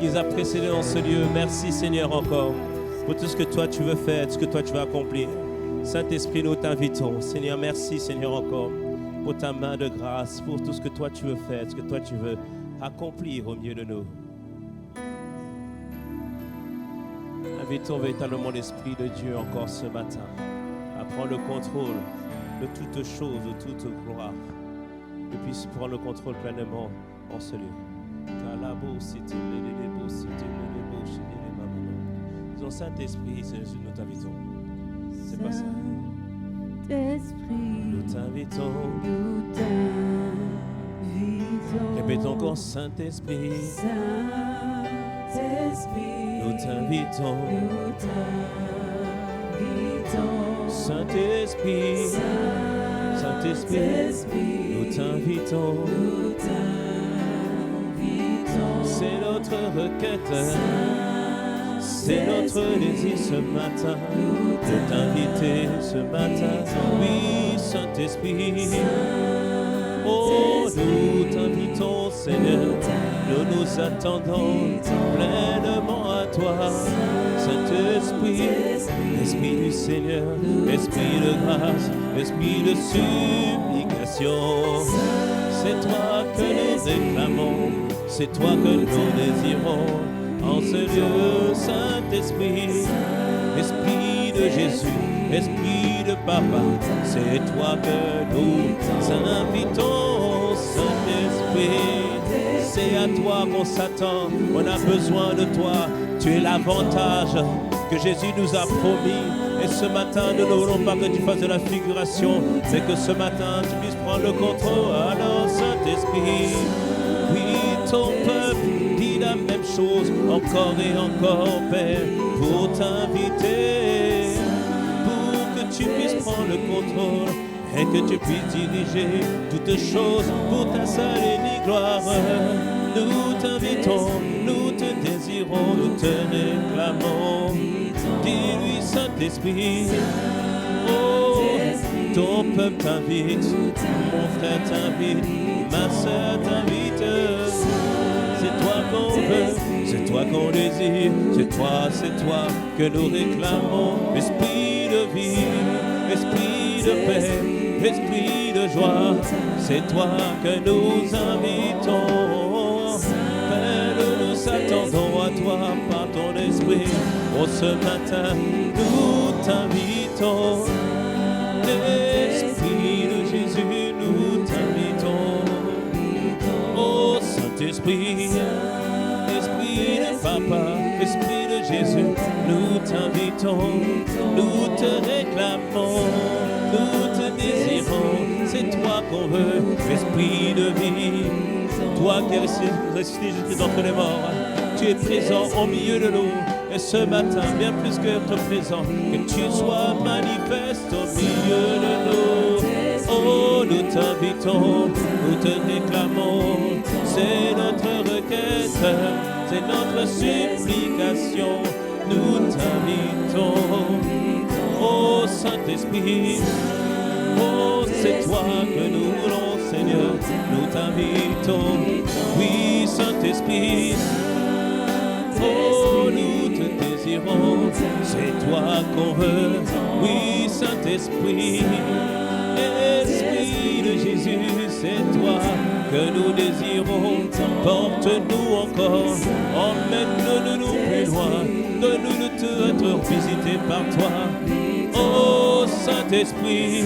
qui nous a précédés dans ce lieu. Merci Seigneur encore pour tout ce que toi tu veux faire, tout ce que toi tu veux accomplir. Saint-Esprit, nous t'invitons. Seigneur, merci Seigneur encore pour ta main de grâce, pour tout ce que toi tu veux faire, ce que toi tu veux accomplir au milieu de nous. Invitons véritablement l'Esprit de Dieu encore ce matin à prendre le contrôle de toutes choses, de toute gloire, et puisse prendre le contrôle pleinement en ce lieu. Disons Saint-Esprit, Jésus, nous t'invitons. C'est pas ça. Nous t'invitons. Nous t'invitons. Répétons encore Saint-Esprit. Saint-Esprit. Nous t'invitons. Nous t'invitons. Saint-Esprit. Saint-Esprit. Nous t'invitons. Nous t'invitons. C'est notre requête. C'est notre désir ce matin de t'inviter ce matin. Oui, Saint-Esprit. Oh, nous t'invitons, Seigneur. Nous nous attendons pleinement à toi. Saint-Esprit, Esprit du Seigneur, Esprit de grâce, Esprit de supplication. C'est toi que nous réclamons, c'est toi que nous désirons. En ce lieu, Saint-Esprit, Esprit de Jésus, Esprit de Papa, c'est toi que nous invitons, Saint-Esprit. C'est à toi qu'on s'attend, on a besoin de toi. Tu es l'avantage que Jésus nous a promis. Et ce matin, nous ne voulons pas que tu fasses de la figuration, mais que ce matin, tu puisses prendre le contrôle. Alors, Saint-Esprit, oui, ton peuple dit la même chose encore et encore, Père, pour t'inviter, pour que tu puisses prendre le contrôle et que tu puisses diriger toutes choses pour ta seule et unique gloire. Nous t'invitons, nous te désirons, nous te réclamons. Dis-lui, Saint-Esprit, oh, ton peuple t'invite, mon frère t'invite, ma soeur t'invite. C'est toi qu'on veut, c'est toi qu'on désire, c'est toi que nous réclamons. Esprit de vie, esprit de paix, esprit de joie, c'est toi que nous invitons. Père, nous nous attendons à toi par ton esprit. Oh, ce matin, nous t'invitons. Esprit de Jésus, nous t'invitons. Oh, Saint-Esprit, Esprit de Papa, Esprit de Jésus, nous t'invitons, nous te réclamons, nous te désirons, c'est toi qu'on veut, Esprit de vie, toi qui es ressuscité d'entre les morts, tu es présent au milieu de nous, et ce matin, bien plus que être présent, que tu sois manifeste au milieu de nous. Oh, nous t'invitons, nous te réclamons, c'est notre requête, c'est notre supplication, nous t'invitons. Oh, Saint-Esprit, oh, c'est toi que nous voulons, Seigneur, nous t'invitons. Oui, Saint-Esprit, oh, nous te désirons, c'est toi qu'on veut. Oui, Saint-Esprit, Esprit de Jésus, c'est toi que nous désirons. Porte-nous encore, emmène-nous plus loin, donne-nous être visité par toi. Oh, Saint-Esprit,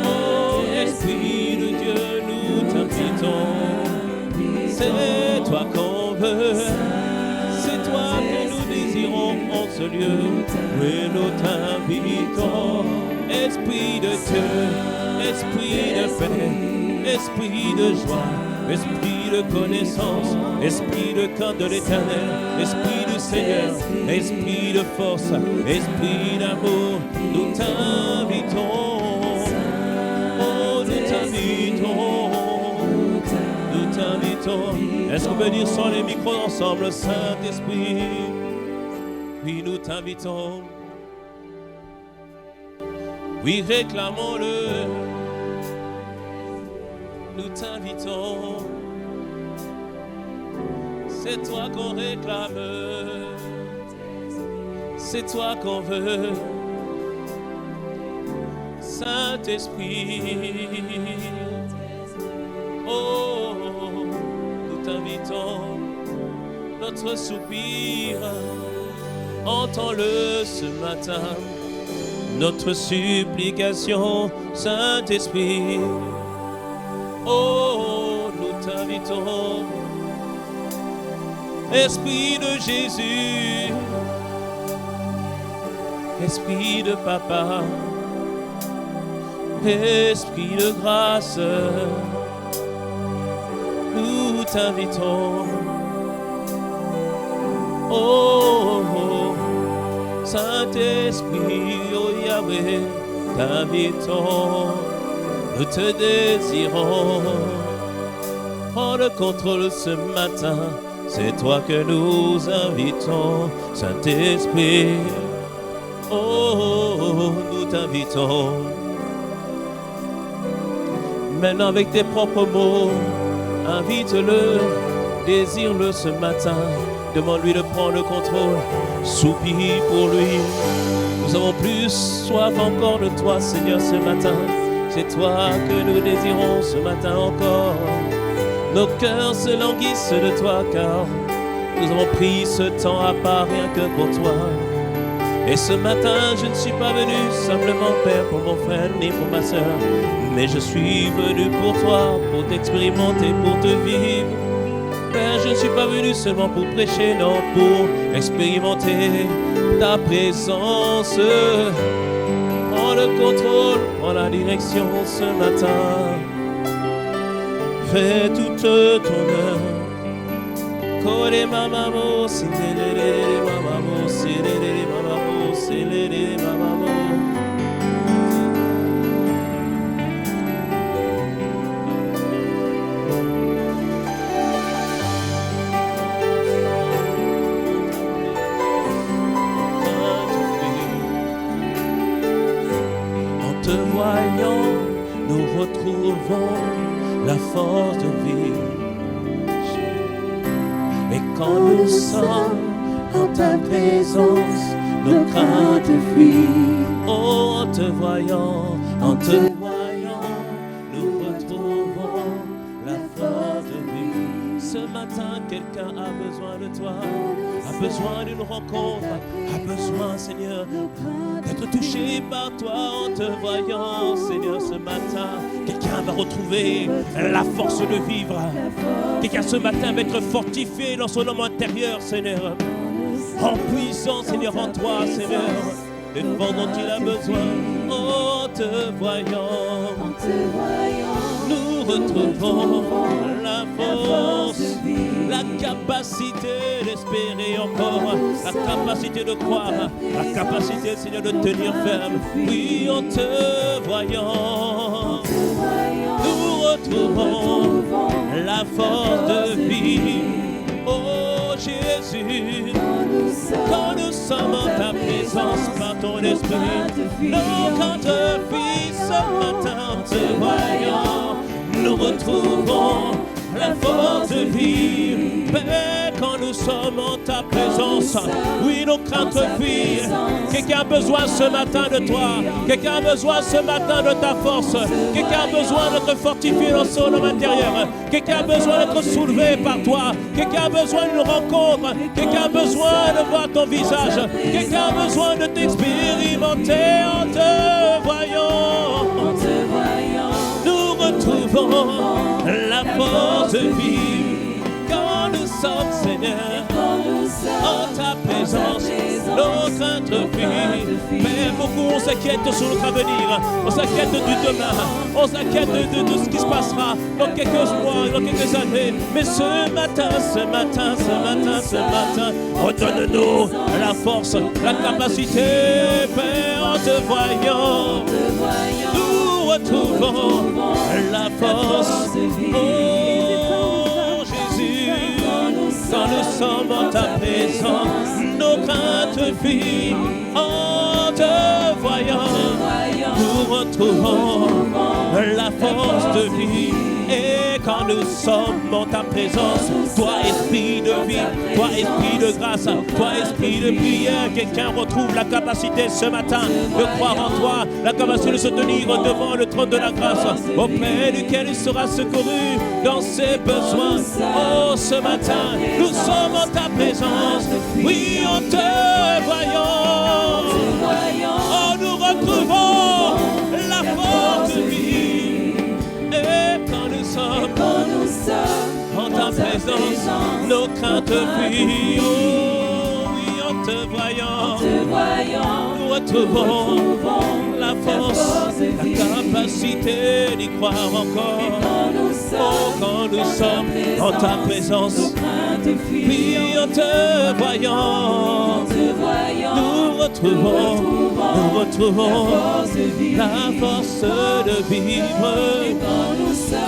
oh, Esprit de Dieu, nous t'invitons. C'est toi qu'on veut, c'est toi que nous désirons en ce lieu. Oui, nous t'invitons. Esprit de Dieu, esprit de paix, esprit de joie, esprit de connaissance, esprit de crainte de l'Éternel, esprit du Seigneur, esprit de force, esprit d'amour, nous t'invitons. Oh, nous t'invitons, nous t'invitons. Est-ce qu'on peut dire sans les micros ensemble, Saint-Esprit? Oui, nous t'invitons. Oui, réclamons-le. Nous t'invitons. C'est toi qu'on réclame, c'est toi qu'on veut. Saint-Esprit, oh, nous t'invitons, notre soupir, entends-le ce matin, notre supplication, Saint-Esprit, oh, nous t'invitons, Esprit de Jésus, Esprit de Papa, Esprit de grâce, nous t'invitons. Oh, oh, Saint-Esprit, oh Yahweh, t'invitons. Nous te désirons. Prends le contrôle ce matin, c'est toi que nous invitons, Saint-Esprit. Oh, nous t'invitons. Maintenant avec tes propres mots, invite-le, désire-le ce matin, demande-lui de prendre le contrôle, soupire pour lui. Nous avons plus soif encore de toi, Seigneur, ce matin. C'est toi que nous désirons ce matin encore. Nos cœurs se languissent de toi, car nous avons pris ce temps à part rien que pour toi. Et ce matin, je ne suis pas venu simplement, Père, pour mon frère ni pour ma soeur, mais je suis venu pour toi, pour t'expérimenter, pour te vivre. Père, je ne suis pas venu seulement pour prêcher, non, pour expérimenter ta présence. Prends le contrôle, prends la direction ce matin. Fais toute ton œuvre. Kore mamamo, sindelele mamamo, sindelele mamamo, sindelele mamamo. En te voyant, nous retrouvons la force de vivre. Et quand nous sommes en ta présence, nos craintes fuient. Oh, en te voyant, nous retrouvons la force de vie. Ce matin, quelqu'un a besoin de toi, a besoin d'une rencontre, a besoin, Seigneur, d'être touché par toi en te voyant, Seigneur, ce matin. Quelqu'un va retrouver la force de vivre. Quelqu'un ce matin va être fortifié dans son homme intérieur, Seigneur. En puissance, Seigneur, en toi, Seigneur. Le vent dont il a besoin. Oh, en te voyant, nous retrouvons la force, la capacité d'espérer encore, la capacité de croire, la capacité, Seigneur, de tenir ferme. Oui, en te voyant, nous retrouvons la force de vie. Oh Jésus, quand nous sommes en ta présence par ton esprit, nos craintes fuient ce matin en te voyant. Nous retrouvons la force de vivre. Père, quand nous sommes en ta présence, oui, nos craintes fuient. Quelqu'un a besoin ce matin de toi. Quelqu'un a besoin ce matin de ta force. Quelqu'un a besoin d'être fortifié dans son homme intérieur. Quelqu'un a besoin d'être soulevé par toi. Quelqu'un a besoin d'une rencontre. Quelqu'un a besoin de voir ton visage. Quelqu'un a besoin de t'expérimenter en te voyant. Nous retrouvons la force de vie. Quand nous sommes, Seigneur, en ta présence, nos craintes fuient. Mais beaucoup, on s'inquiète sur notre avenir, on s'inquiète du demain, on s'inquiète de ce qui se passera dans quelques mois, dans quelques années. Mais ce matin, redonne-nous la force, la capacité, Père, en te voyant. Nous retrouvons la force. Oh Jésus, quand nous sommes en ta présence, nos craintes fuient. En te voyant, nous retrouvons la force de vie. Et quand nous sommes en ta présence, toi esprit de vie, toi esprit de grâce, toi esprit de prière, quelqu'un retrouve la capacité ce matin de croire en toi, la capacité de se tenir devant le trône de la grâce, auprès duquel il sera secouru dans ses besoins. Oh, ce matin, nous sommes en ta présence, oui, en te voyant. Oh, nous retrouvons la force de vie. Et quand nous sommes en ta présence, nos craintes fuient. Oh, oui, en te voyant, nous retrouvons la force, la capacité d'y croire encore. Oh, quand nous sommes en ta présence, oui, en te voyant, nous retrouvons la force de vivre.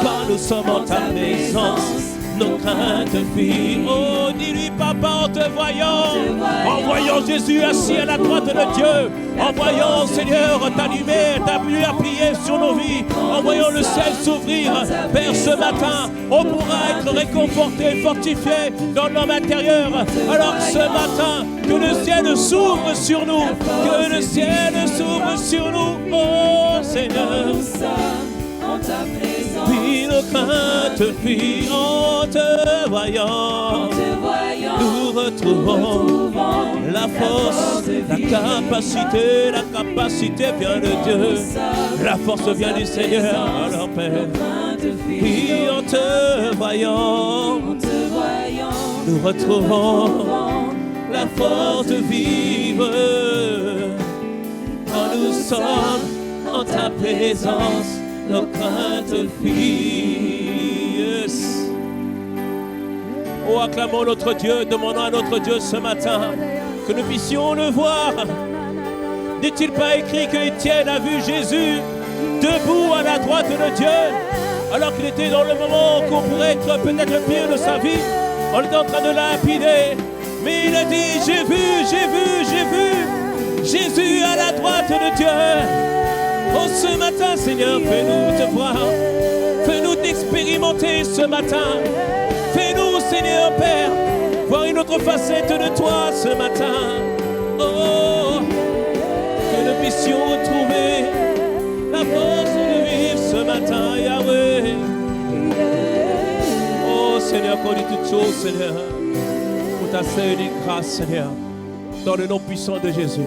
Quand nous sommes en ta présence, nos craintes fuient. Oh, dis-lui, papa, en te voyant Jésus assis à la droite de Dieu, en voyant, Seigneur, ta lumière, ta lumière briller sur nos vies, en voyant le ciel s'ouvrir, Père, ce matin, on pourra être réconforté, fortifié dans l'homme intérieur. Alors ce matin, que le ciel s'ouvre sur nous, que le ciel s'ouvre sur nous, oh Seigneur. Puis nos craintes fuient en te voyant. Nous retrouvons la force, la capacité vient de Dieu. La force vient du Seigneur, alors Père. Puis en te voyant, nous retrouvons la force de vivre. Quand nous sommes en ta présence, nos craintes fuient. Yes. Oh, acclamons notre Dieu, demandons à notre Dieu ce matin que nous puissions le voir. N'est-il pas écrit qu'Étienne a vu Jésus debout à la droite de Dieu, alors qu'il était dans le moment qu'on pourrait être peut-être le pire de sa vie, on était en train de lapider, mais il a dit, j'ai vu Jésus à la droite de Dieu. Oh, ce matin, Seigneur, fais-nous te voir. Fais-nous t'expérimenter ce matin. Fais-nous, Seigneur, Père, voir une autre facette de toi ce matin. Oh, que nous puissions retrouver la force de vivre ce matin, Yahweh. Oh, Seigneur, qu'on dit toutes choses, Seigneur, pour ta sainte grâce, Seigneur, dans le nom puissant de Jésus.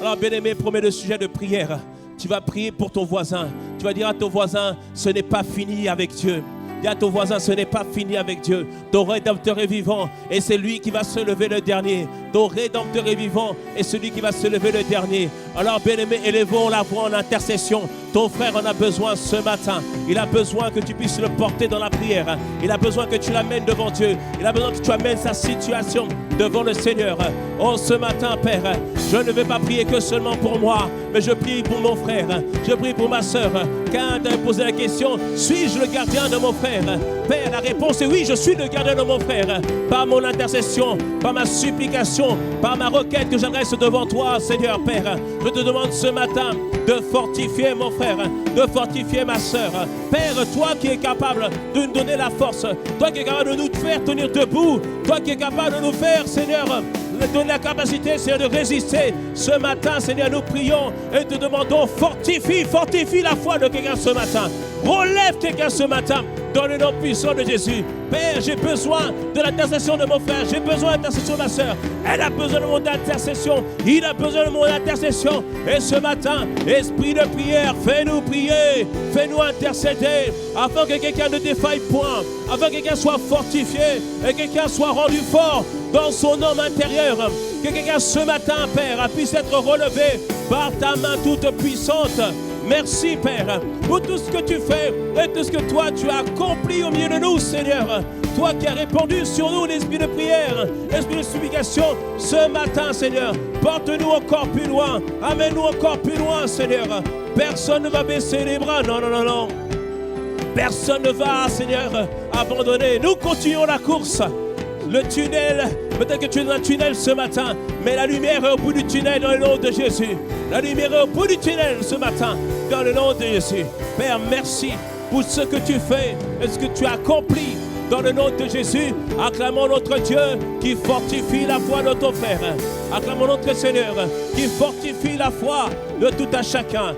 Alors, bien-aimé, promets le sujet de prière. Tu vas prier pour ton voisin. Tu vas dire à ton voisin, ce n'est pas fini avec Dieu. Dis à ton voisin, ce n'est pas fini avec Dieu. Ton rédempteur est vivant et c'est lui qui va se lever le dernier. Ton rédempteur est vivant et celui qui va se lever le dernier. Alors, bien-aimé, élevons la voix en intercession. Ton frère en a besoin ce matin. Il a besoin que tu puisses le porter dans la prière. Il a besoin que tu l'amènes devant Dieu. Il a besoin que tu amènes sa situation devant le Seigneur. Oh, ce matin, Père, je ne vais pas prier que seulement pour moi, mais je prie pour mon frère. Je prie pour ma soeur. Quand tu as posé la question, suis-je le gardien de mon frère? Père, la réponse est oui, je suis le gardien de mon frère. Par mon intercession, par ma supplication, par ma requête que j'adresse devant toi, Seigneur, Père. Je te demande ce matin de fortifier mon frère, de fortifier ma soeur. Père, toi qui es capable de nous donner la force, toi qui es capable de nous faire tenir debout, toi qui es capable de nous faire, Seigneur, de donner la capacité, Seigneur, de résister. Ce matin, Seigneur, nous prions et te demandons, fortifie la foi de quelqu'un ce matin. Relève quelqu'un ce matin dans le nom puissant de Jésus. Père, j'ai besoin de l'intercession de mon frère, j'ai besoin de l'intercession de ma soeur. Elle a besoin de mon intercession, il a besoin de mon intercession. Et ce matin, esprit de prière, fais-nous prier, fais-nous intercéder, afin que quelqu'un ne défaille point, afin que quelqu'un soit fortifié et quelqu'un soit rendu fort dans son homme intérieur. Que quelqu'un ce matin, Père, puisse être relevé par ta main toute puissante. Merci, Père, pour tout ce que tu fais et tout ce que toi tu as accompli au milieu de nous, Seigneur. Toi qui as répandu sur nous l'esprit de prière, l'esprit de supplication, ce matin, Seigneur, porte-nous encore plus loin, amène-nous encore plus loin, Seigneur. Personne ne va baisser les bras, non. Personne ne va, Seigneur, abandonner. Nous continuons la course. Le tunnel, peut-être que tu es dans un tunnel ce matin, mais la lumière est au bout du tunnel dans le nom de Jésus. La lumière est au bout du tunnel ce matin. dans le nom de Jésus. Père, merci pour ce que tu fais et ce que tu as accompli. Dans le nom de Jésus, acclamons notre Dieu qui fortifie la foi de ton frère. Acclamons notre Seigneur qui fortifie la foi de tout un chacun.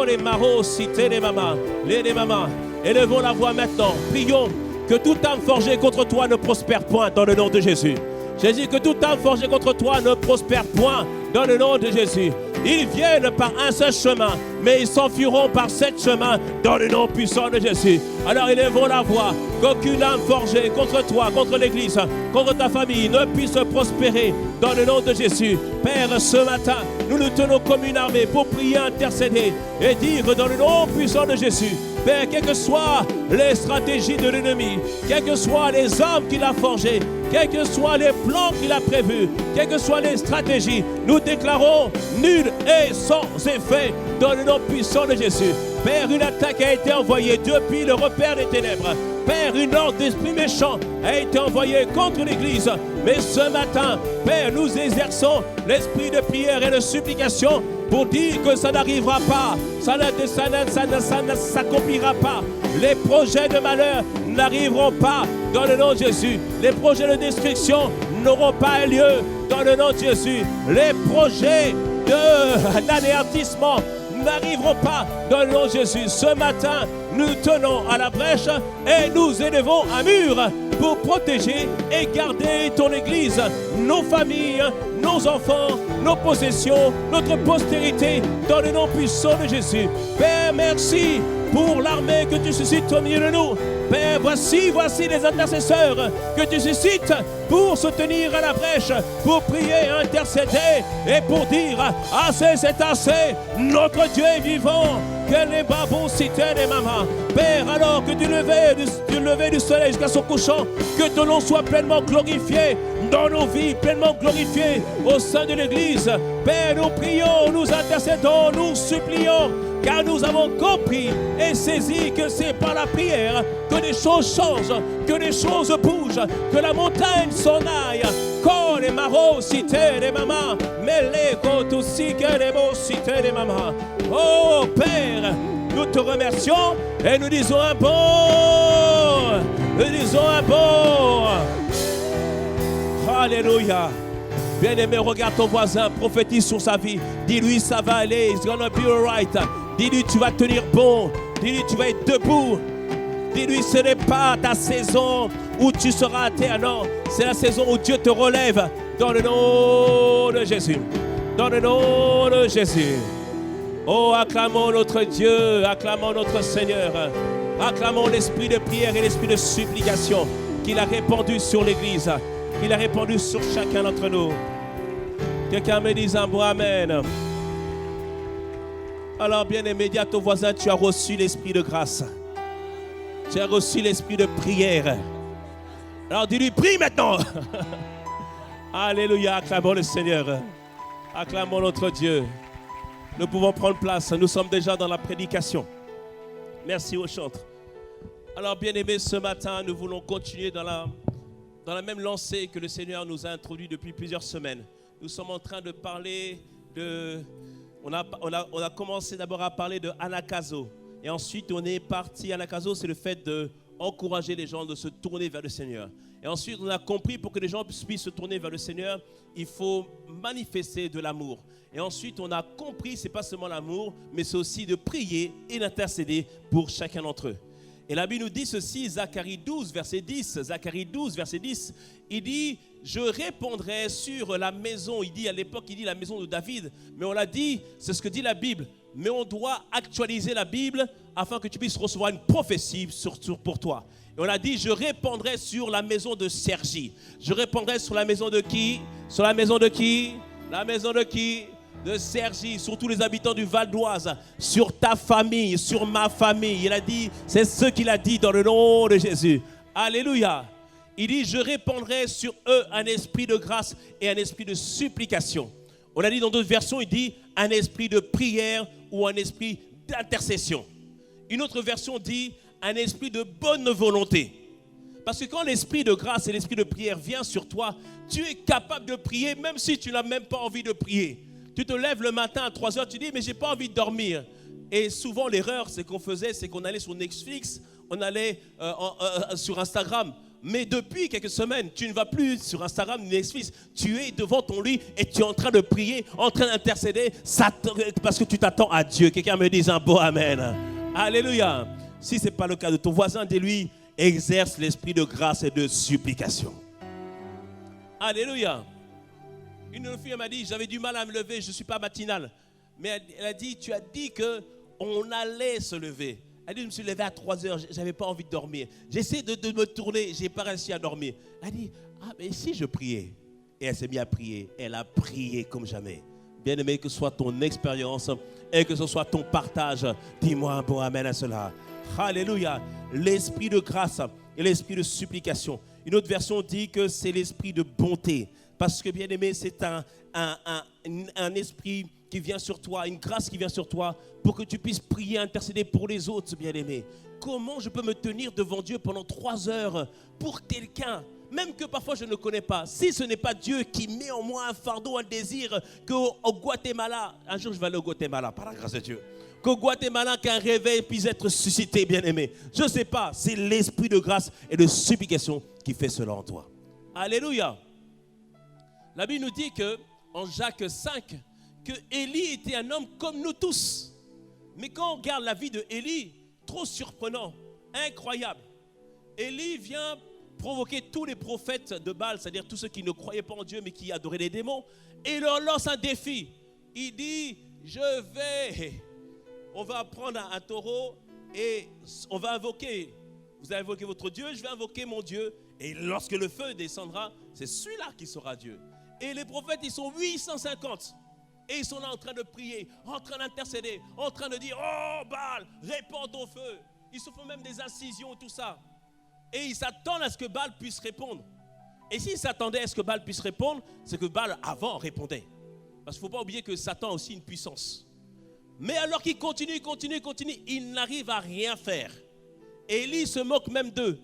Les maros, cité les mamans, les mamans. Élevons la voix maintenant. Prions que toute âme forgée contre toi ne prospère point dans le nom de Jésus. Jésus, que toute âme forgée contre toi ne prospère point dans le nom de Jésus. Ils viennent par un seul chemin, mais ils s'enfuiront par 7 chemins dans le nom puissant de Jésus. Alors élevons la voix, qu'aucune âme forgée contre toi, contre l'Église, contre ta famille ne puisse prospérer dans le nom de Jésus. Père, ce matin, nous nous tenons comme une armée pour prier, intercéder et dire dans le nom puissant de Jésus, Père, quelles que soient les stratégies de l'ennemi, quels que soient les hommes qu'il a forgés, quels que soient les plans qu'il a prévus, quelles que soient les stratégies, nous déclarons nul et sans effet dans le nom puissant de Jésus. Père, une attaque a été envoyée depuis le repère des ténèbres. Père, une ordre d'esprit méchant a été envoyée contre l'Église. Mais ce matin, Père, nous exerçons l'esprit de prière et de supplication pour dire que ça n'arrivera pas, ça ne s'accomplira pas. Les projets de malheur n'arriveront pas dans le nom de Jésus. Les projets de destruction n'auront pas lieu dans le nom de Jésus. Les projets d'anéantissement n'arriveront pas dans le nom de Jésus. Ce matin, nous tenons à la brèche et nous élevons un mur pour protéger et garder ton Église, nos familles, nos enfants, nos possessions, notre postérité dans le nom puissant de Jésus. Père, merci pour l'armée que tu suscites au milieu de nous. Père, voici les intercesseurs que tu suscites pour se tenir à la brèche, pour prier, intercéder et pour dire assez, c'est assez, notre Dieu est vivant. Que les babons citaient les mamans. Père, alors que du lever du soleil jusqu'à son couchant, que ton nom soit pleinement glorifié dans nos vies, pleinement glorifié au sein de l'Église. Père, nous prions, nous intercédons, nous supplions, car nous avons compris et saisi que c'est par la prière que les choses changent, que les choses bougent, que la montagne s'en aille. Quand les marauds citaient les mamans, mais les côtes aussi que les mots citaient les mamans. Oh Père, nous te remercions et nous disons un bon. Nous disons un bon. Alléluia. Bien-aimé, regarde ton voisin, prophétise sur sa vie. Dis-lui, ça va aller, it's gonna be alright. Dis-lui, tu vas tenir bon. Dis-lui, tu vas être debout. Dis-lui, ce n'est pas ta saison où tu seras à terre. Non, c'est la saison où Dieu te relève. Dans le nom de Jésus. Dans le nom de Jésus. Oh, acclamons notre Dieu, acclamons notre Seigneur. Acclamons l'esprit de prière et l'esprit de supplication qu'il a répandu sur l'Église, qu'il a répandu sur chacun d'entre nous. Quelqu'un me dise un bon amen. Alors, bien-aimé, dis à ton voisin, tu as reçu l'esprit de grâce. Tu as reçu l'esprit de prière. Alors, dis-lui, prie maintenant. Alléluia, acclamons le Seigneur. Acclamons notre Dieu. Nous pouvons prendre place. Nous sommes déjà dans la prédication. Merci aux chantres. Alors, bien-aimés, ce matin, nous voulons continuer dans la même lancée que le Seigneur nous a introduit depuis plusieurs semaines. Nous sommes en train de parler de... On a commencé d'abord à parler de anakazo. Et ensuite, on est parti. Anakazo, c'est le fait d'encourager les gens de se tourner vers le Seigneur. Et ensuite, on a compris, pour que les gens puissent se tourner vers le Seigneur, il faut manifester de l'amour. Et ensuite, on a compris, ce n'est pas seulement l'amour, mais c'est aussi de prier et d'intercéder pour chacun d'entre eux. Et la Bible nous dit ceci, Zacharie 12, verset 10. Zacharie 12, verset 10, il dit, je répondrai sur la maison. Il dit, à l'époque, il dit la maison de David. Mais on l'a dit, c'est ce que dit la Bible. Mais on doit actualiser la Bible afin que tu puisses recevoir une prophétie pour toi. Et on a dit, je répondrai sur la maison de Sergi. Je répondrai sur la maison de qui? Sur la maison de qui? La maison de qui? De Sergi, sur tous les habitants du Val d'Oise, sur ta famille, sur ma famille. Il a dit, c'est ce qu'il a dit dans le nom de Jésus. Alléluia. Il dit, je répandrai sur eux un esprit de grâce et un esprit de supplication. On a dit dans d'autres versions, il dit un esprit de prière ou un esprit d'intercession. Une autre version dit un esprit de bonne volonté. Parce que quand l'esprit de grâce et l'esprit de prière vient sur toi, tu es capable de prier même si tu n'as même pas envie de prier. Tu te lèves le matin à 3 heures, tu dis, mais je n'ai pas envie de dormir. Et souvent, l'erreur, c'est qu'on faisait, c'est qu'on allait sur Netflix, on allait sur Instagram. Mais depuis quelques semaines, tu ne vas plus sur Instagram ni Netflix. Tu es devant ton lit et tu es en train de prier, en train d'intercéder parce que tu t'attends à Dieu. Quelqu'un me dise un beau amen. Alléluia. Si ce n'est pas le cas de ton voisin, dis-lui, exerce l'esprit de grâce et de supplication. Alléluia. Une fille m'a dit, j'avais du mal à me lever, je ne suis pas matinale. Mais elle a dit, tu as dit qu'on allait se lever. Elle dit, je me suis levé à 3h, je n'avais pas envie de dormir. J'essaie de me tourner, je n'ai pas réussi à dormir. Elle dit, mais si je priais. Et elle s'est mise à prier. Elle a prié comme jamais. Bien aimé, que ce soit ton expérience et que ce soit ton partage. Dis-moi un bon amen à cela. Alléluia. L'esprit de grâce et l'esprit de supplication. Une autre version dit que c'est l'esprit de bonté. Parce que bien aimé, c'est un esprit qui vient sur toi, une grâce qui vient sur toi pour que tu puisses prier, intercéder pour les autres, bien-aimés. Comment je peux me tenir devant Dieu pendant 3 heures pour quelqu'un, même que parfois je ne connais pas, si ce n'est pas Dieu qui met en moi un fardeau, un désir, qu'au Guatemala, un jour je vais aller au Guatemala, par la grâce de Dieu, qu'au Guatemala, qu'un réveil puisse être suscité, bien-aimé. Je ne sais pas, c'est l'esprit de grâce et de supplication qui fait cela en toi. Alléluia. La Bible nous dit que, en Jacques 5, que Élie était un homme comme nous tous. Mais quand on regarde la vie de Élie, trop surprenant, incroyable. Élie vient provoquer tous les prophètes de Baal, c'est-à-dire tous ceux qui ne croyaient pas en Dieu mais qui adoraient les démons, et il leur lance un défi. Il dit, on va prendre un taureau et on va invoquer, vous allez invoquer votre Dieu, je vais invoquer mon Dieu, et lorsque le feu descendra, c'est celui-là qui sera Dieu. Et les prophètes, ils sont 850. Et ils sont là en train de prier, en train d'intercéder, en train de dire, oh Baal, répands ton feu. Ils se font même des incisions et tout ça. Et ils s'attendent à ce que Baal puisse répondre. Et s'ils s'attendaient à ce que Baal puisse répondre, c'est que Baal avant répondait. Parce qu'il ne faut pas oublier que Satan a aussi une puissance. Mais alors qu'il continue, il n'arrive à rien faire. Et Élie se moque même d'eux.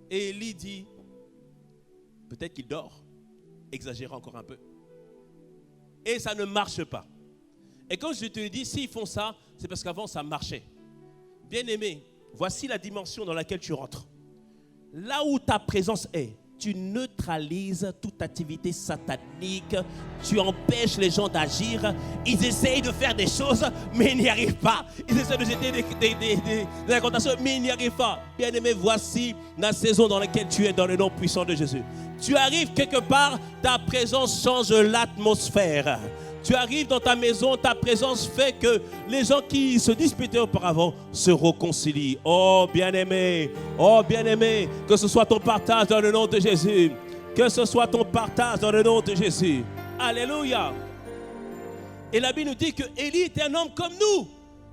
Et Élie dit, peut-être qu'il dort, exagérez encore un peu. Et ça ne marche pas. Et comme je te le dis, s'ils font ça, c'est parce qu'avant ça marchait. Bien-aimé, voici la dimension dans laquelle tu rentres. Là où ta présence est, tu neutralises toute activité satanique, tu empêches les gens d'agir. Ils essayent de faire des choses, mais ils n'y arrivent pas. Ils essaient de jeter des incantations, mais ils n'y arrivent pas. Bien-aimé, voici la saison dans laquelle tu es dans le nom puissant de Jésus. Tu arrives quelque part, ta présence change l'atmosphère. Tu arrives dans ta maison, ta présence fait que les gens qui se disputaient auparavant se réconcilient. Oh bien-aimé, que ce soit ton partage dans le nom de Jésus. Que ce soit ton partage dans le nom de Jésus. Alléluia. Et la Bible nous dit que Élie était un homme comme nous.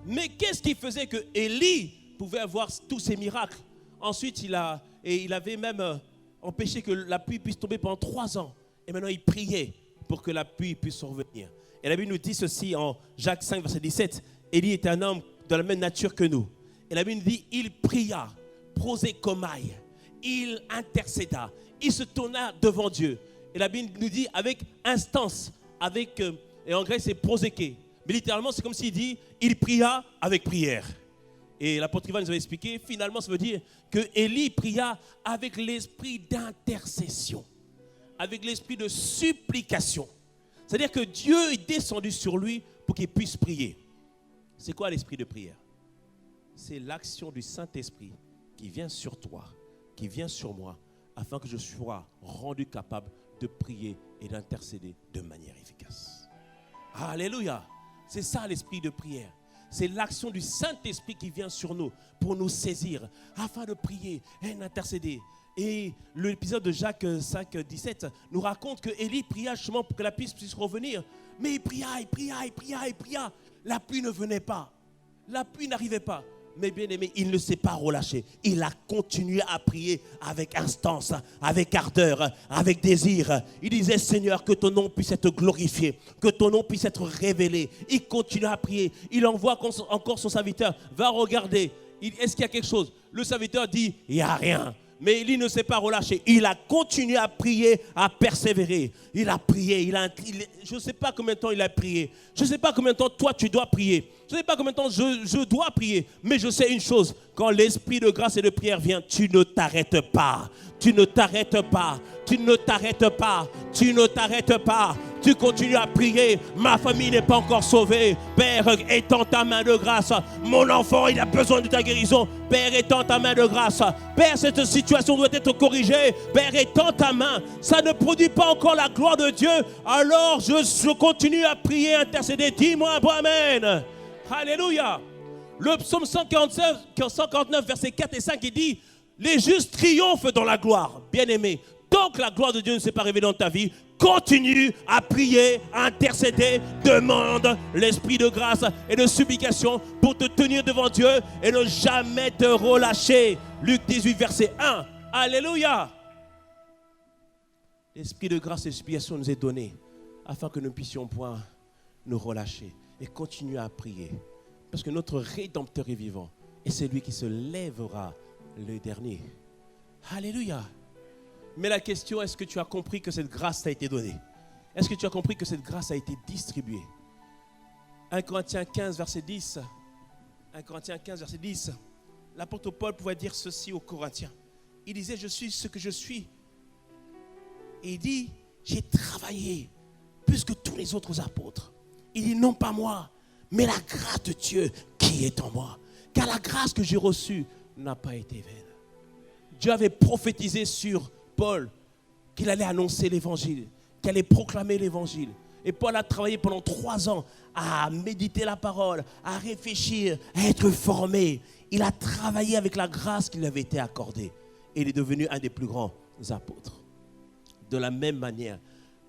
Mais qu'est-ce qui faisait que Élie pouvait avoir tous ces miracles? Ensuite, il avait même empêché que la pluie puisse tomber pendant 3 ans. Et maintenant, il priait pour que la pluie puisse revenir. Et la Bible nous dit ceci en Jacques 5, verset 17. Élie était un homme de la même nature que nous. Et la Bible nous dit, il pria, prosékomai, il intercéda, il se tourna devant Dieu. Et la Bible nous dit avec instance, et en grec c'est proséké. Mais littéralement c'est comme s'il dit, il pria avec prière. Et l'apôtre Ivan nous avait expliqué, finalement ça veut dire que Élie pria avec l'esprit d'intercession, avec l'esprit de supplication. C'est-à-dire que Dieu est descendu sur lui pour qu'il puisse prier. C'est quoi l'esprit de prière? C'est l'action du Saint-Esprit qui vient sur toi, qui vient sur moi, afin que je sois rendu capable de prier et d'intercéder de manière efficace. Alléluia! C'est ça l'esprit de prière. C'est l'action du Saint-Esprit qui vient sur nous pour nous saisir, afin de prier et d'intercéder. Et l'épisode de Jacques 5, 17 nous raconte que Élie pria justement pour que la pluie puisse revenir. Mais il pria. La pluie ne venait pas. La pluie n'arrivait pas. Mais bien aimé, il ne s'est pas relâché. Il a continué à prier avec instance, avec ardeur, avec désir. Il disait, Seigneur, que ton nom puisse être glorifié, que ton nom puisse être révélé. Il continue à prier. Il envoie encore son serviteur. Va regarder. Est-ce qu'il y a quelque chose? Le serviteur dit, il n'y a rien. Mais Élie ne s'est pas relâché. Il a continué à prier, à persévérer. Il a prié. Je ne sais pas combien de temps il a prié. Je ne sais pas combien de temps toi tu dois prier. Je ne sais pas combien de temps je dois prier. Mais je sais une chose. Quand l'esprit de grâce et de prière vient, tu ne t'arrêtes pas. Tu ne t'arrêtes pas. Tu ne t'arrêtes pas. Tu ne t'arrêtes pas. Tu continues à prier. Ma famille n'est pas encore sauvée. Père, étends ta main de grâce. Mon enfant, il a besoin de ta guérison. Père, étends ta main de grâce. Père, cette situation doit être corrigée. Père, étends ta main. Ça ne produit pas encore la gloire de Dieu. Alors, je continue à prier, intercéder. Dis-moi un bon amen. Alléluia. Le psaume 149, versets 4 et 5, il dit: les justes triomphent dans la gloire. Bien-aimé, tant que la gloire de Dieu ne s'est pas révélée dans ta vie, continue à prier, à intercéder, demande l'esprit de grâce et de supplication pour te tenir devant Dieu et ne jamais te relâcher. Luc 18, verset 1. Alléluia. L'esprit de grâce et de supplication nous est donné afin que nous ne puissions point nous relâcher et continuer à prier. Parce que notre Rédempteur est vivant et c'est lui qui se lèvera le dernier. Alléluia. Mais la question, est-ce que tu as compris que cette grâce t'a été donnée? Est-ce que tu as compris que cette grâce a été distribuée? 1 Corinthiens 15, verset 10. 1 Corinthiens 15, verset 10. L'apôtre Paul pouvait dire ceci aux Corinthiens. Il disait: je suis ce que je suis. Et il dit: j'ai travaillé plus que tous les autres apôtres. Il dit: non pas moi, mais la grâce de Dieu qui est en moi. Car la grâce que j'ai reçue n'a pas été vaine. Dieu avait prophétisé sur Paul qu'il allait annoncer l'évangile, qu'il allait proclamer l'évangile. Et Paul a travaillé pendant 3 ans à méditer la parole, à réfléchir, à être formé. Il a travaillé avec la grâce qui lui avait été accordée. Et il est devenu un des plus grands apôtres. De la même manière,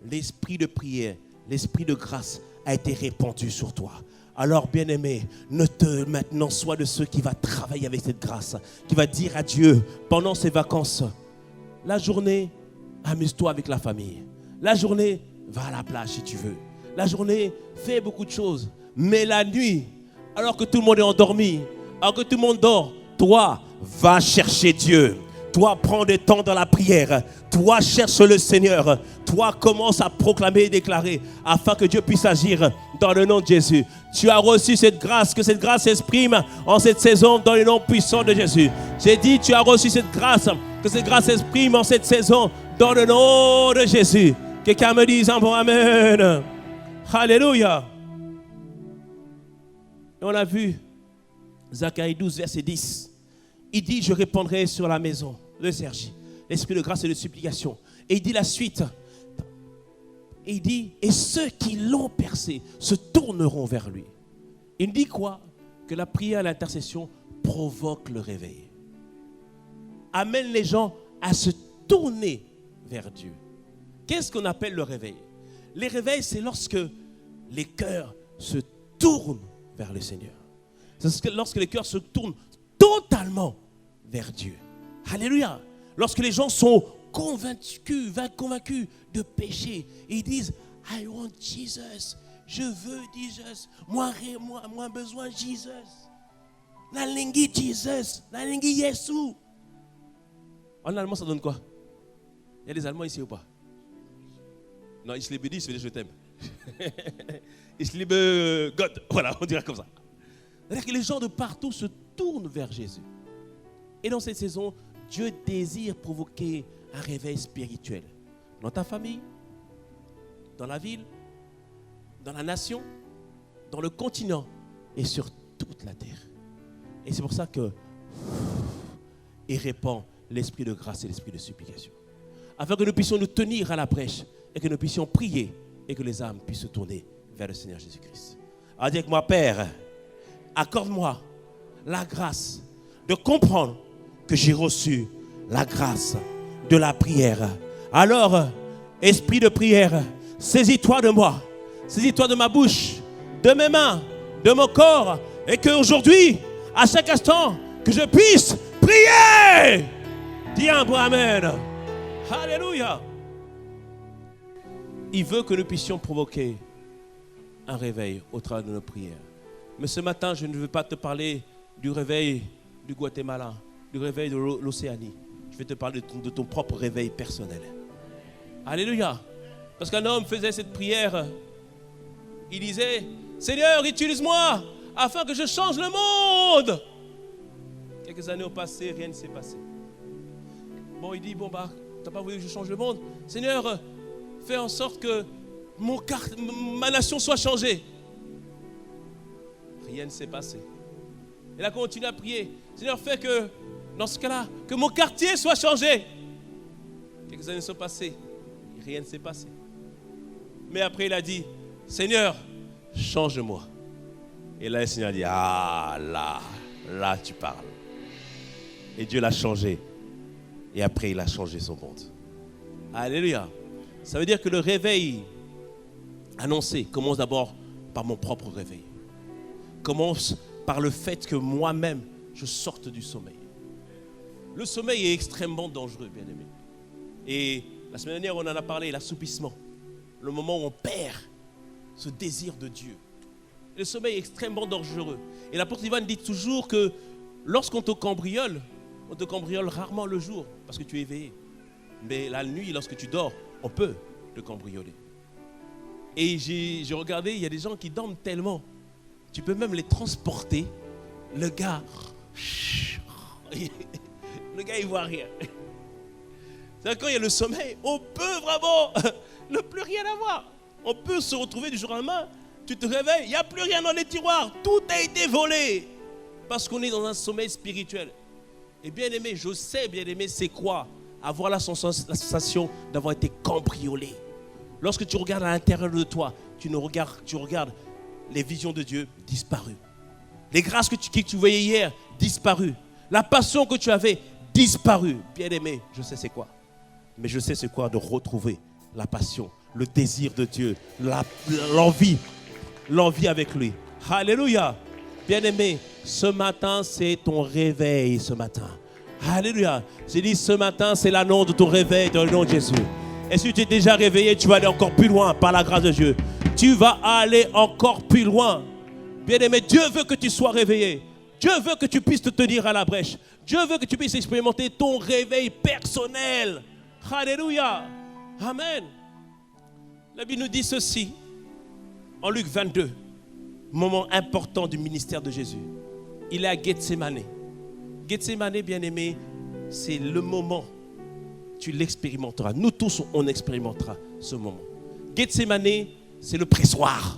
l'esprit de prière, l'esprit de grâce a été répandu sur toi. Alors, bien-aimé, maintenant sois de ceux qui va travailler avec cette grâce, qui va dire à Dieu pendant ses vacances: la journée, amuse-toi avec la famille. La journée, va à la plage si tu veux. La journée, fais beaucoup de choses. Mais la nuit, alors que tout le monde est endormi, alors que tout le monde dort, toi, va chercher Dieu. Toi, prends des temps dans la prière. Toi, cherche le Seigneur. Toi, commence à proclamer et déclarer afin que Dieu puisse agir dans le nom de Jésus. Tu as reçu cette grâce, que cette grâce s'exprime en cette saison dans le nom puissant de Jésus. J'ai dit, tu as reçu cette grâce, que cette grâce s'exprime en cette saison dans le nom de Jésus. Quelqu'un me dise un bon amen. Alléluia. Et on a vu Zacharie 12, verset 10. Il dit: je répandrai sur la maison de Sergi l'esprit de grâce et de supplication. Et il dit la suite. Et il dit: et ceux qui l'ont percé se tourneront vers lui. Il dit quoi? Que la prière et l'intercession provoquent le réveil. Amène les gens à se tourner vers Dieu. Qu'est-ce qu'on appelle le réveil? Les réveils, c'est lorsque les cœurs se tournent vers le Seigneur. C'est lorsque les cœurs se tournent totalement vers Dieu. Alléluia. Lorsque les gens sont convaincus de péché, ils disent: I want Jesus. Je veux Jesus. Moi besoin de Jesus. Nalingi Jesus. Nalingi Yesu. En allemand, ça donne quoi? Il y a des Allemands ici ou pas? Non, ich liebe dich, je t'aime. Ich liebe Gott. Voilà, on dirait comme ça. C'est-à-dire que les gens de partout se tournent vers Jésus. Et dans cette saison, Dieu désire provoquer un réveil spirituel. Dans ta famille, dans la ville, dans la nation, dans le continent et sur toute la terre. Et c'est pour ça que il répand l'esprit de grâce et l'esprit de supplication. Afin que nous puissions nous tenir à la brèche et que nous puissions prier et que les âmes puissent se tourner vers le Seigneur Jésus-Christ. Alors dis avec moi: Père, accorde-moi la grâce de comprendre que j'ai reçu la grâce de la prière. Alors, esprit de prière, saisis-toi de moi, saisis-toi de ma bouche, de mes mains, de mon corps, et qu'aujourd'hui, à chaque instant, que je puisse prier. Dis un bon amen. Alléluia. Il veut que nous puissions provoquer un réveil au travers de nos prières. Mais ce matin, je ne veux pas te parler du réveil du Guatemala, du réveil de l'Océanie. Je vais te parler de ton propre réveil personnel. Alléluia. Parce qu'un homme faisait cette prière. Il disait, Seigneur, utilise-moi afin que je change le monde. Quelques années ont passé, rien ne s'est passé. Bon, il dit, bon, bah, t'as pas voulu que je change le monde? Seigneur, fais en sorte que ma nation soit changée. Rien ne s'est passé. Il a continué à prier. Seigneur, fais que, dans ce cas-là, que mon quartier soit changé. Quelques années sont passées. Rien ne s'est passé. Mais après, il a dit, Seigneur, change-moi. Et là, le Seigneur a dit, ah, là, tu parles. Et Dieu l'a changé. Et après, il a changé son monde. Alléluia. Ça veut dire que le réveil annoncé commence d'abord par mon propre réveil. Commence par le fait que moi-même, je sorte du sommeil. Le sommeil est extrêmement dangereux, bien aimé. Et la semaine dernière, on en a parlé, l'assoupissement. Le moment où on perd ce désir de Dieu. Le sommeil est extrêmement dangereux. Et l'apôtre Ivan dit toujours que lorsqu'on te cambriole, on te cambriole rarement le jour parce que tu es éveillé. Mais la nuit, lorsque tu dors, on peut te cambrioler. Et j'ai regardé, il y a des gens qui dorment tellement. Tu peux même les transporter. Le gars, il voit rien. C'est-à-dire quand il y a le sommeil, on peut vraiment ne plus rien avoir. On peut se retrouver du jour au lendemain. Tu te réveilles, il n'y a plus rien dans les tiroirs. Tout a été volé. Parce qu'on est dans un sommeil spirituel. Et bien aimé, je sais, bien aimé, c'est quoi? Avoir la sensation d'avoir été cambriolé. Lorsque tu regardes à l'intérieur de toi, tu regardes les visions de Dieu disparues. Les grâces que tu voyais hier, disparues. La passion que tu avais, disparue. Bien aimé, je sais c'est quoi. Mais je sais c'est quoi de retrouver la passion, le désir de Dieu, l'envie avec lui. Alléluia. Bien aimé, ce matin, c'est ton réveil ce matin. Alléluia. J'ai dit ce matin, c'est l'annonce de ton réveil dans le nom de Jésus. Et si tu es déjà réveillé, tu vas aller encore plus loin par la grâce de Dieu. Tu vas aller encore plus loin. Bien aimé, Dieu veut que tu sois réveillé. Dieu veut que tu puisses te tenir à la brèche. Dieu veut que tu puisses expérimenter ton réveil personnel. Alléluia. Amen. La Bible nous dit ceci en Luc 22, moment important du ministère de Jésus. Il est à Gethsémane. Gethsémane, bien-aimé, c'est le moment, tu l'expérimenteras. Nous tous, on expérimentera ce moment. Gethsémane, c'est le pressoir.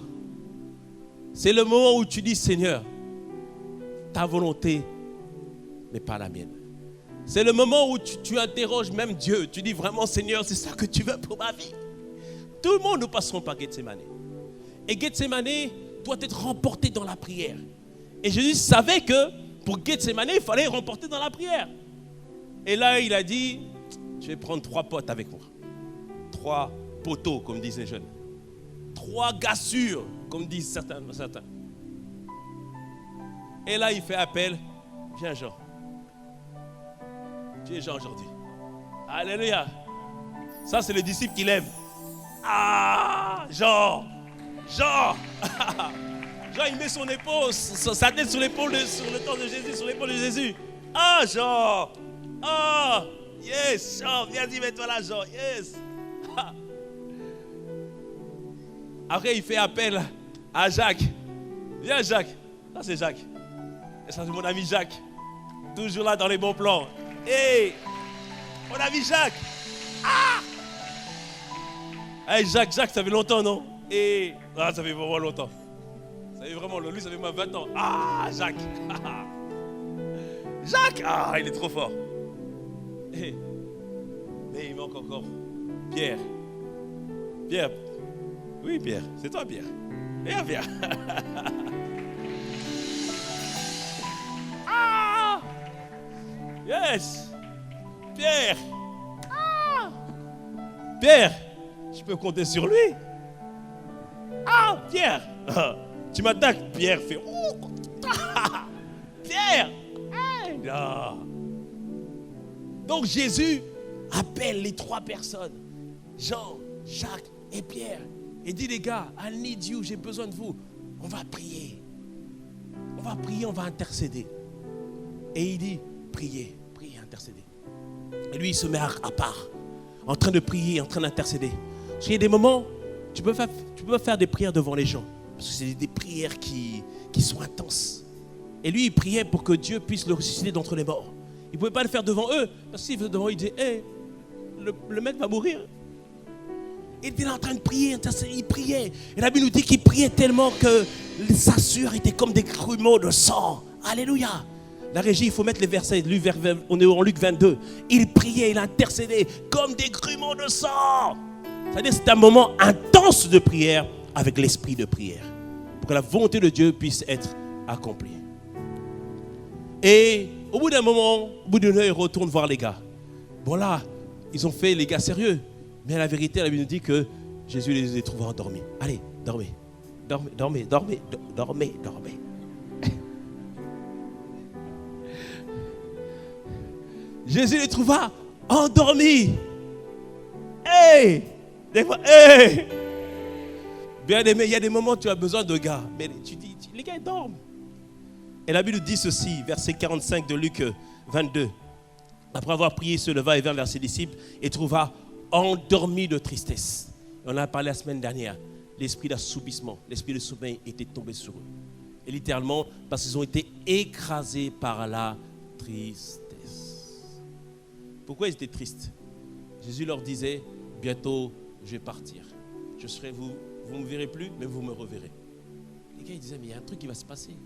C'est le moment où tu dis, Seigneur, ta volonté, mais pas la mienne. C'est le moment où tu interroges même Dieu. Tu dis vraiment, Seigneur, c'est ça que tu veux pour ma vie. Tout le monde, nous passerons par Gethsémane. Et Gethsémane doit être remporté dans la prière. Et Jésus savait que pour Gethsémane, il fallait remporter dans la prière. Et là, il a dit, je vais prendre 3 potes avec moi. 3 poteaux, comme disent les jeunes. 3 gassures, comme disent certains. Et là, il fait appel. Viens, Jean. Tu es Jean aujourd'hui. Alléluia. Ça, c'est le disciple qui l'aime. Ah, Jean. Jean, il met son épaule, sa tête sur l'épaule, sur le temps de Jésus, sur l'épaule de Jésus. Ah, Jean. Ah, yes, Jean, viens y mets-toi là, Jean, yes. Après, il fait appel à Jacques. Viens, Jacques. Ça, c'est Jacques. Et ça, c'est mon ami Jacques. Toujours là dans les bons plans. Hey, mon ami Jacques. Ah! Hey, Jacques, ça fait longtemps, non? Et ça fait vraiment longtemps. Ça fait vraiment longtemps. Lui, ça fait même 20 ans. Ah, Jacques. Jacques, il est trop fort. Hey. Mais il manque encore Pierre. Pierre. Oui, Pierre. C'est toi, Pierre. Viens, Pierre. Ah! Yes. Pierre. Ah! Pierre. Je peux compter sur lui. Ah, Pierre. Tu m'attaques, Pierre fait. Pierre. Donc Jésus appelle les 3 personnes, Jean, Jacques et Pierre, et dit les gars, I need you, j'ai besoin de vous. On va prier. On va prier, on va intercéder. Et il dit, priez, intercédez. Et lui, il se met à part, en train de prier, en train d'intercéder. Parce qu'il y a des moments, tu peux faire des prières devant les gens. Parce que c'est des prières qui sont intenses. Et lui, il priait pour que Dieu puisse le ressusciter d'entre les morts. Il ne pouvait pas le faire devant eux. Parce que s'il faisait devant eux, il disait, hey, le mec va mourir. Il était là en train de prier, il priait. Et la Bible nous dit qu'il priait tellement que sa sueur était comme des grumeaux de sang. Alléluia. La régie, il faut mettre les versets. On est en Luc 22. Il priait, il intercédait comme des grumeaux de sang. C'est-à-dire que c'est un moment intense de prière avec l'esprit de prière. Pour que la volonté de Dieu puisse être accomplie. Et au bout d'un moment, au bout d'une heure, il retourne voir les gars. Bon là, ils ont fait les gars sérieux. Mais la vérité, la Bible nous dit que Jésus les a trouvés endormis. Allez, dormez. Jésus les trouva endormis. Hey! Des fois, hey! Bien aimé, il y a des moments où tu as besoin de gars. Mais tu dis, les gars, ils dorment. Et la Bible dit ceci, verset 45 de Luc 22. Après avoir prié, il se leva et vint vers ses disciples et trouva endormis de tristesse. On en a parlé la semaine dernière. L'esprit d'assoupissement, l'esprit de sommeil était tombé sur eux. Et littéralement, parce qu'ils ont été écrasés par la tristesse. Pourquoi ils étaient tristes? Jésus leur disait, bientôt je vais partir. Je serai vous ne me verrez plus, mais vous me reverrez. Les gars, ils disaient, mais il y a un truc qui va se passer.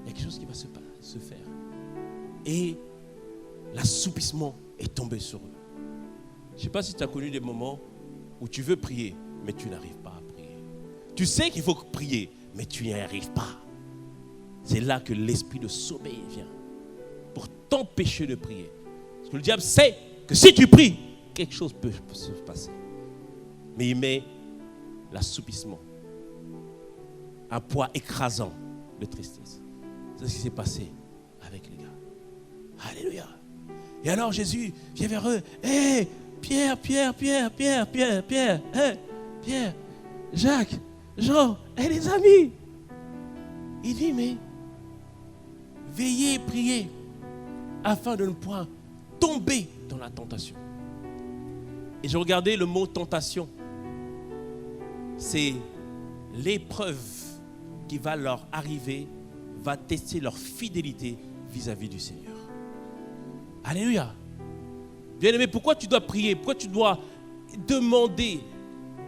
Il y a quelque chose qui va se faire. Et l'assoupissement est tombé sur eux. Je ne sais pas si tu as connu des moments où tu veux prier, mais tu n'arrives pas à prier. Tu sais qu'il faut prier, mais tu n'y arrives pas. C'est là que l'esprit de sommeil vient pour t'empêcher de prier. Parce que le diable sait que si tu pries, quelque chose peut se passer. Mais il met l'assoupissement, un poids écrasant de tristesse. C'est ce qui s'est passé avec les gars. Alléluia. Et alors Jésus vient vers eux. Hé, Pierre, Pierre, Jacques, Jean, et les amis. Il dit, mais veillez et priez afin de ne point tomber dans la tentation. Et je regardais le mot tentation. C'est l'épreuve qui va leur arriver, va tester leur fidélité vis-à-vis du Seigneur. Alléluia. Bien-aimé, pourquoi tu dois prier? Pourquoi tu dois demander,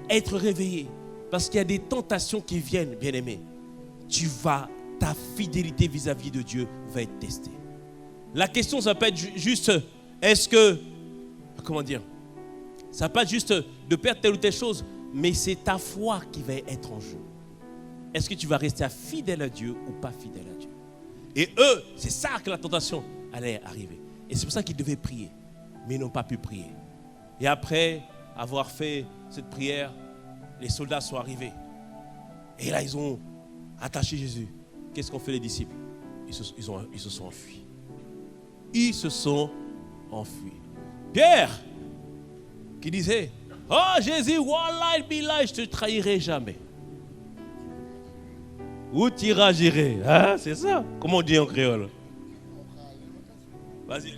être réveillé? Parce qu'il y a des tentations qui viennent, bien-aimé. Ta fidélité vis-à-vis de Dieu va être testée. La question, ça peut être juste, ça va pas être juste de perdre telle ou telle chose, mais c'est ta foi qui va être en jeu. Est-ce que tu vas rester fidèle à Dieu ou pas fidèle à Dieu? Et eux, c'est ça que la tentation allait arriver. Et c'est pour ça qu'ils devaient prier. Mais ils n'ont pas pu prier. Et après avoir fait cette prière, les soldats sont arrivés. Et là, ils ont attaché Jésus. Qu'est-ce qu'ont fait les disciples? Ils se sont enfuis. Ils se sont enfuis. Pierre, qui disait, oh Jésus, wallahi billah, je ne te trahirai jamais. Où t'iras, j'irai. Hein, c'est ça. Comment on dit en créole? Vas-y.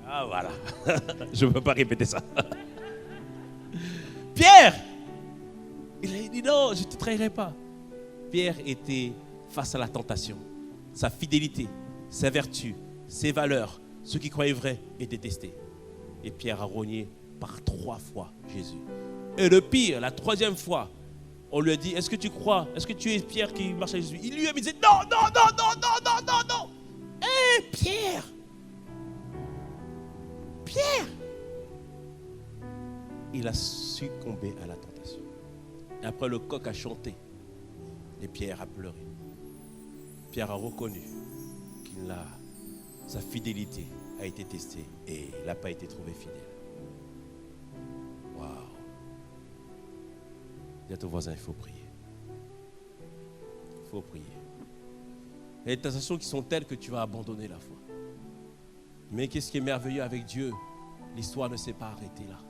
Ah voilà. Je ne peux pas répéter ça. Pierre, il a dit non, je ne te trahirai pas. Pierre était face à la tentation. Sa fidélité, sa vertu, ses valeurs, ce qui croyait vrai étaient testés. Et Pierre a rogné par 3 fois Jésus. Et le pire, la 3e fois, on lui a dit, est-ce que tu crois? Est-ce que tu es Pierre qui marche avec Jésus? Il lui a dit, non. Hé, Pierre! Il a succombé à la tentation. Et après, le coq a chanté. Et Pierre a pleuré. Pierre a reconnu sa fidélité a été testée et il n'a pas été trouvé fidèle. Waouh! Dis à ton voisin, il faut prier. Il faut prier. Il y a des tentations qui sont telles que tu vas abandonner la foi. Mais qu'est-ce qui est merveilleux avec Dieu? L'histoire ne s'est pas arrêtée là.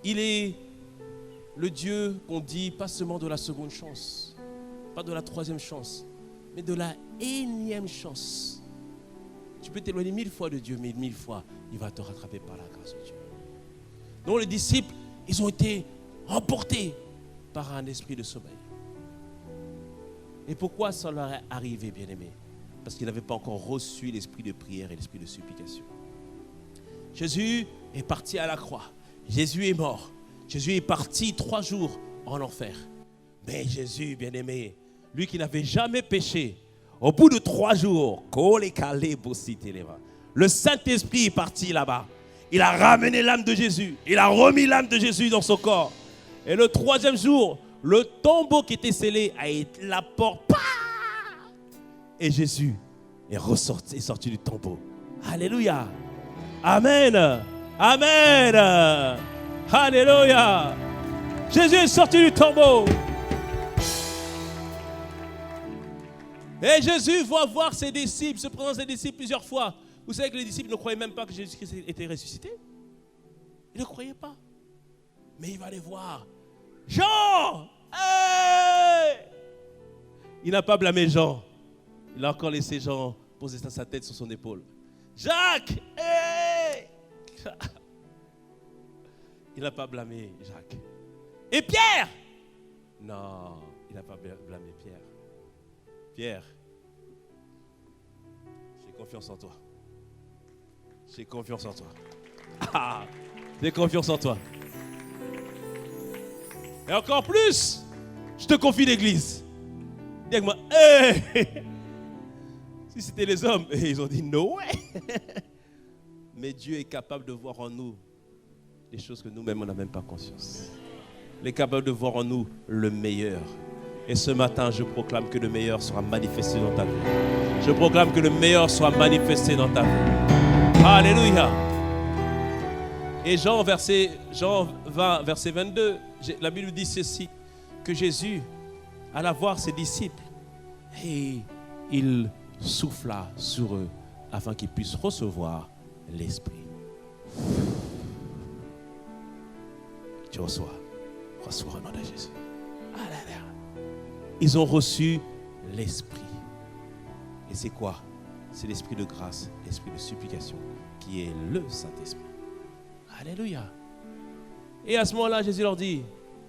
Il est le Dieu qu'on dit pas seulement de la seconde chance, pas de la 3e chance, mais de la énième chance. Tu peut t'éloigner 1000 fois de Dieu, mais 1000 fois, il va te rattraper par la grâce de Dieu. Donc les disciples, ils ont été emportés par un esprit de sommeil. Et pourquoi ça leur est arrivé, bien-aimés? Parce qu'ils n'avaient pas encore reçu l'esprit de prière et l'esprit de supplication. Jésus est parti à la croix. Jésus est mort. Jésus est parti 3 jours en enfer. Mais Jésus, bien-aimé, lui qui n'avait jamais péché, au bout de 3 jours, le Saint-Esprit est parti là-bas. Il a ramené l'âme de Jésus. Il a remis l'âme de Jésus dans son corps. Et le 3e jour, le tombeau qui était scellé a été la porte. Et Jésus est sorti du tombeau. Alléluia. Amen. Amen. Alléluia. Jésus est sorti du tombeau. Et Jésus va voir ses disciples, se présente à ses disciples plusieurs fois. Vous savez que les disciples ne croyaient même pas que Jésus-Christ était ressuscité. Ils ne croyaient pas. Mais il va les voir. Jean! Hey! Il n'a pas blâmé Jean. Il a encore laissé Jean poser sa tête sur son épaule. Jacques! Hey! Il n'a pas blâmé Jacques. Et Pierre? Non, il n'a pas blâmé Pierre. Pierre, j'ai confiance en toi. J'ai confiance en toi. J'ai confiance en toi. Et encore plus, je te confie l'église. Dis avec moi, hey! Si c'était les hommes, ils ont dit no way. Mais Dieu est capable de voir en nous des choses que nous-mêmes, on n'a même pas conscience. Il est capable de voir en nous le meilleur. Et ce matin, je proclame que le meilleur sera manifesté dans ta vie. Je proclame que le meilleur sera manifesté dans ta vie. Alléluia. Et Jean 20, verset 22, la Bible dit ceci, que Jésus alla voir ses disciples et il souffla sur eux afin qu'ils puissent recevoir l'Esprit. Tu reçois au nom de Jésus. Alléluia. Ils ont reçu l'Esprit. Et c'est quoi? C'est l'Esprit de grâce, l'Esprit de supplication, qui est le Saint-Esprit. Alléluia. Et à ce moment-là, Jésus leur dit,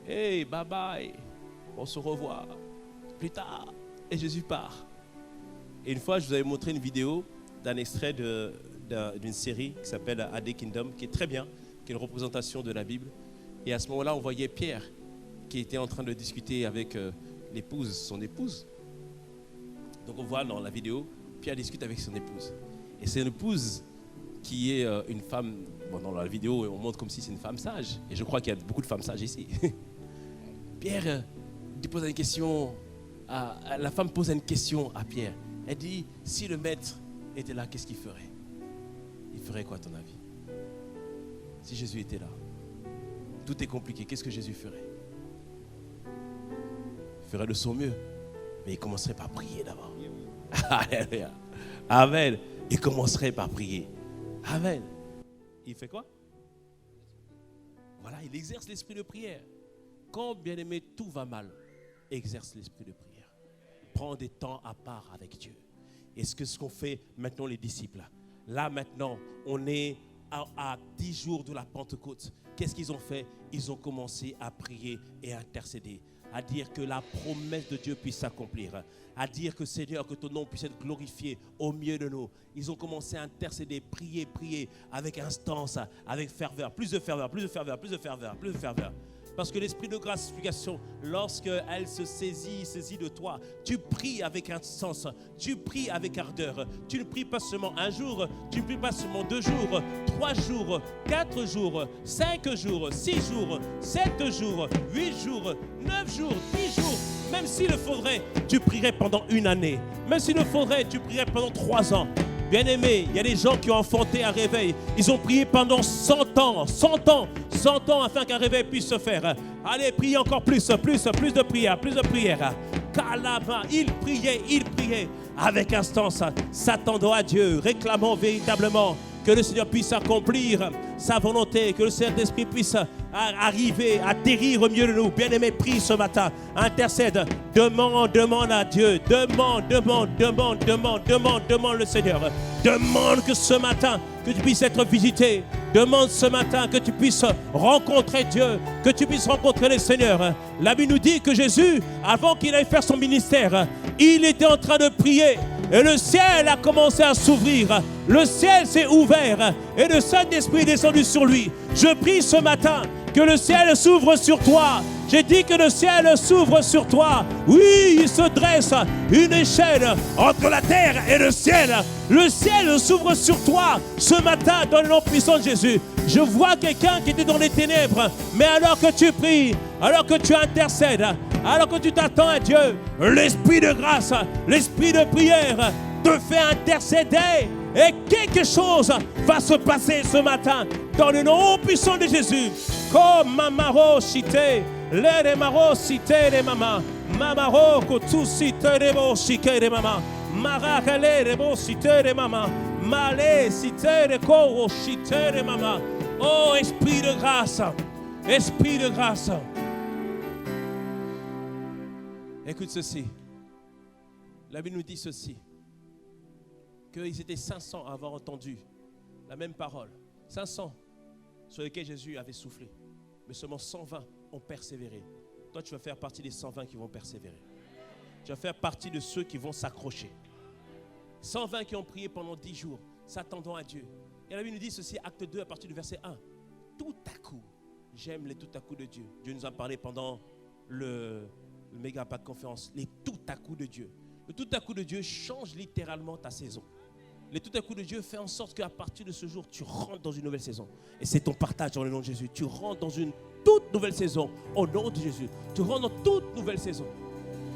hey, bye bye, on se revoit plus tard. Et Jésus part. Et une fois, je vous avais montré une vidéo d'un extrait d'une série qui s'appelle A.D. Kingdom, qui est très bien, qui est une représentation de la Bible. Et à ce moment-là, on voyait Pierre qui était en train de discuter avec son épouse. Donc on voit dans la vidéo, Pierre discute avec son épouse. Et c'est une épouse qui est une femme, bon, dans la vidéo on montre comme si c'est une femme sage. Et je crois qu'il y a beaucoup de femmes sages ici. Pierre pose une question, la femme pose une question à Pierre. Elle dit, si le maître était là, qu'est-ce qu'il ferait? Il ferait quoi à ton avis? Si Jésus était là, tout est compliqué, qu'est-ce que Jésus ferait? Il ferait de son mieux, mais il commencerait par prier d'abord. Alléluia. Amen. Il commencerait par prier. Amen. Il fait quoi? Voilà, il exerce l'esprit de prière. Quand, bien aimé, tout va mal, exerce l'esprit de prière. Prends des temps à part avec Dieu. Et ce qu'on fait maintenant les disciples. Là maintenant, on est à 10 jours de la Pentecôte. Qu'est-ce qu'ils ont fait? Ils ont commencé à prier et à intercéder, à dire que la promesse de Dieu puisse s'accomplir, à dire que Seigneur, que ton nom puisse être glorifié au milieu de nous. Ils ont commencé à intercéder, prier avec instance, avec ferveur, plus de ferveur. Parce que l'esprit de grâce, supplication, lorsqu'elle se saisit de toi, tu pries avec instance, tu pries avec ardeur. Tu ne pries pas seulement un jour, tu ne pries pas seulement 2 jours, 3 jours, 4 jours, 5 jours, 6 jours, 7 jours, 8 jours, 9 jours, 10 jours. Même s'il le faudrait, tu prierais pendant 1 année. Même s'il le faudrait, tu prierais pendant 3 ans. Bien-aimés, il y a des gens qui ont enfanté un réveil. Ils ont prié pendant 100 ans afin qu'un réveil puisse se faire. Allez, priez encore plus de prière, Kalama, il priait avec instance, s'attendant à Dieu, réclamant véritablement Que le Seigneur puisse accomplir sa volonté. Que le Saint-Esprit puisse arriver, atterrir au milieu de nous. Bien-aimé, prie ce matin. Intercède. Demande à Dieu. Demande le Seigneur. Demande que ce matin, que tu puisses être visité. Demande ce matin que tu puisses rencontrer Dieu, que tu puisses rencontrer le Seigneur. La Bible nous dit que Jésus, avant qu'il aille faire son ministère, il était en train de prier. Et le ciel a commencé à s'ouvrir. Le ciel s'est ouvert et le Saint-Esprit est descendu sur lui. Je prie ce matin que le ciel s'ouvre sur toi. J'ai dit que le ciel s'ouvre sur toi. Oui, il se dresse une échelle entre la terre et le ciel. Le ciel s'ouvre sur toi ce matin dans le nom puissant de Jésus. Je vois quelqu'un qui était dans les ténèbres, mais alors que tu pries, alors que tu intercèdes, alors que tu t'attends à Dieu, l'esprit de grâce, l'esprit de prière te fait intercéder et quelque chose va se passer ce matin dans le nom puissant de Jésus. Comme mamaro cité, les maro cité les mamas, mamaro kotu cité les beaux cité les mamas, marakale les beaux cité les mamas, malé cité les koro cité les mamas. Oh, esprit de grâce, esprit de grâce. Écoute ceci. La Bible nous dit ceci. Qu'ils étaient 500 à avoir entendu la même parole. 500 sur lesquels Jésus avait soufflé. Mais seulement 120 ont persévéré. Toi, tu vas faire partie des 120 qui vont persévérer. Tu vas faire partie de ceux qui vont s'accrocher. 120 qui ont prié pendant 10 jours, s'attendant à Dieu. Et la Bible nous dit ceci, acte 2, à partir du verset 1. Tout à coup, j'aime les tout à coup de Dieu. Dieu nous a parlé pendant le méga impact conférence, les tout à coup de Dieu. Le tout à coup de Dieu change littéralement ta saison. Le tout à coup de Dieu fait en sorte qu'à partir de ce jour, tu rentres dans une nouvelle saison. Et c'est ton partage dans le nom de Jésus. Tu rentres dans une toute nouvelle saison au nom de Jésus. Tu rentres dans toute nouvelle saison.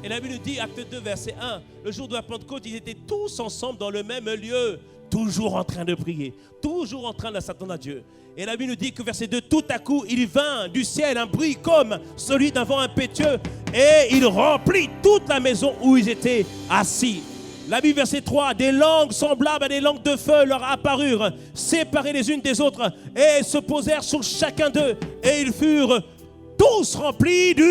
Et la Bible nous dit, acte 2, verset 1, le jour de la Pentecôte, ils étaient tous ensemble dans le même lieu, toujours en train de prier, toujours en train de s'attendre à Dieu. Et la Bible nous dit que verset 2, tout à coup, il vint du ciel un bruit comme celui d'un vent impétueux et il remplit toute la maison où ils étaient assis. La Bible, verset 3, des langues semblables à des langues de feu leur apparurent, séparées les unes des autres, et se posèrent sur chacun d'eux. Et ils furent tous remplis du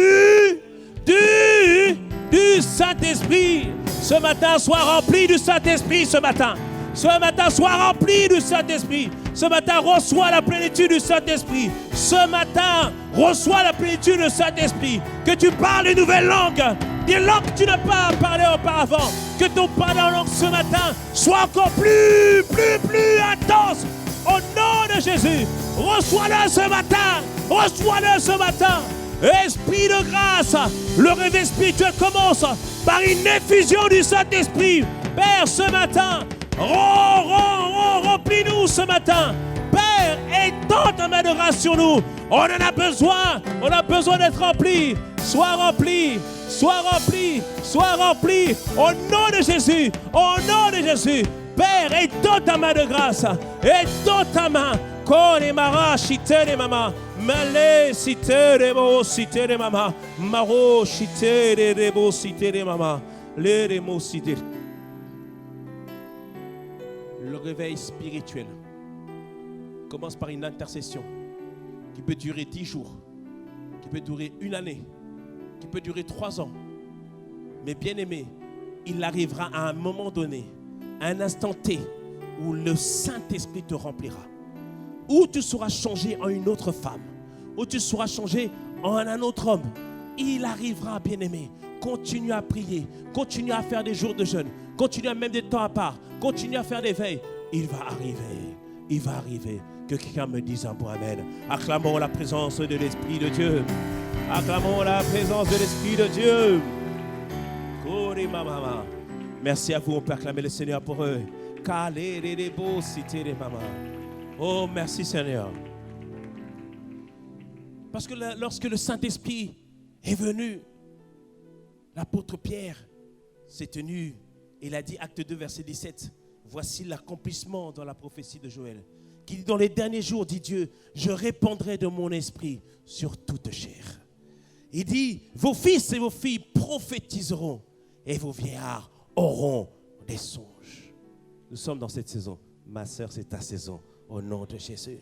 Saint-Esprit. Ce matin, sois rempli du Saint-Esprit ce matin. Ce matin, sois rempli du Saint-Esprit. Ce matin, reçois la plénitude du Saint-Esprit. Ce matin, reçois la plénitude du Saint-Esprit. Que tu parles une nouvelle langue, des langues que tu n'as pas parlé auparavant. Que ton parler en langue ce matin soit encore plus intense. Au nom de Jésus, reçois-le ce matin. Reçois-le ce matin. Esprit de grâce, le réveil spirituel commence par une effusion du Saint-Esprit. Père, ce matin, remplis-nous ce matin. Père, étends ta main de grâce sur nous. On en a besoin d'être remplis. Sois rempli, sois rempli, sois rempli. Au nom de Jésus, au nom de Jésus. Père, étends ta main de grâce. Étends ta main. Kone mara shitere mama. Malé sitere mo sitere mama. Maro shitere rebo sitere mama. Le remo sitere. Le réveil spirituel commence par une intercession qui peut durer 10 jours, qui peut durer 1 année, qui peut durer 3 ans. Mais bien aimé, il arrivera à un moment donné, à un instant T, où le Saint-Esprit te remplira, où tu seras changé en une autre femme, où tu seras changé en un autre homme. Il arrivera, bien aimé. Continue à prier, continue à faire des jours de jeûne, continue à même des temps à part, continue à faire des veilles. Il va arriver, il va arriver. Que quelqu'un me dise un bon amen. Acclamons la présence de l'Esprit de Dieu. Acclamons la présence de l'Esprit de Dieu. Merci à vous, on peut acclamer le Seigneur pour eux. Oh, merci Seigneur. Parce que lorsque le Saint-Esprit est venu, l'apôtre Pierre s'est tenu et il a dit, acte 2, verset 17, voici l'accomplissement dans la prophétie de Joël, qui dit, dans les derniers jours, dit Dieu, je répandrai de mon esprit sur toute chair. Il dit, vos fils et vos filles prophétiseront et vos vieillards auront des songes. Nous sommes dans cette saison. Ma sœur, c'est ta saison. Au nom de Jésus.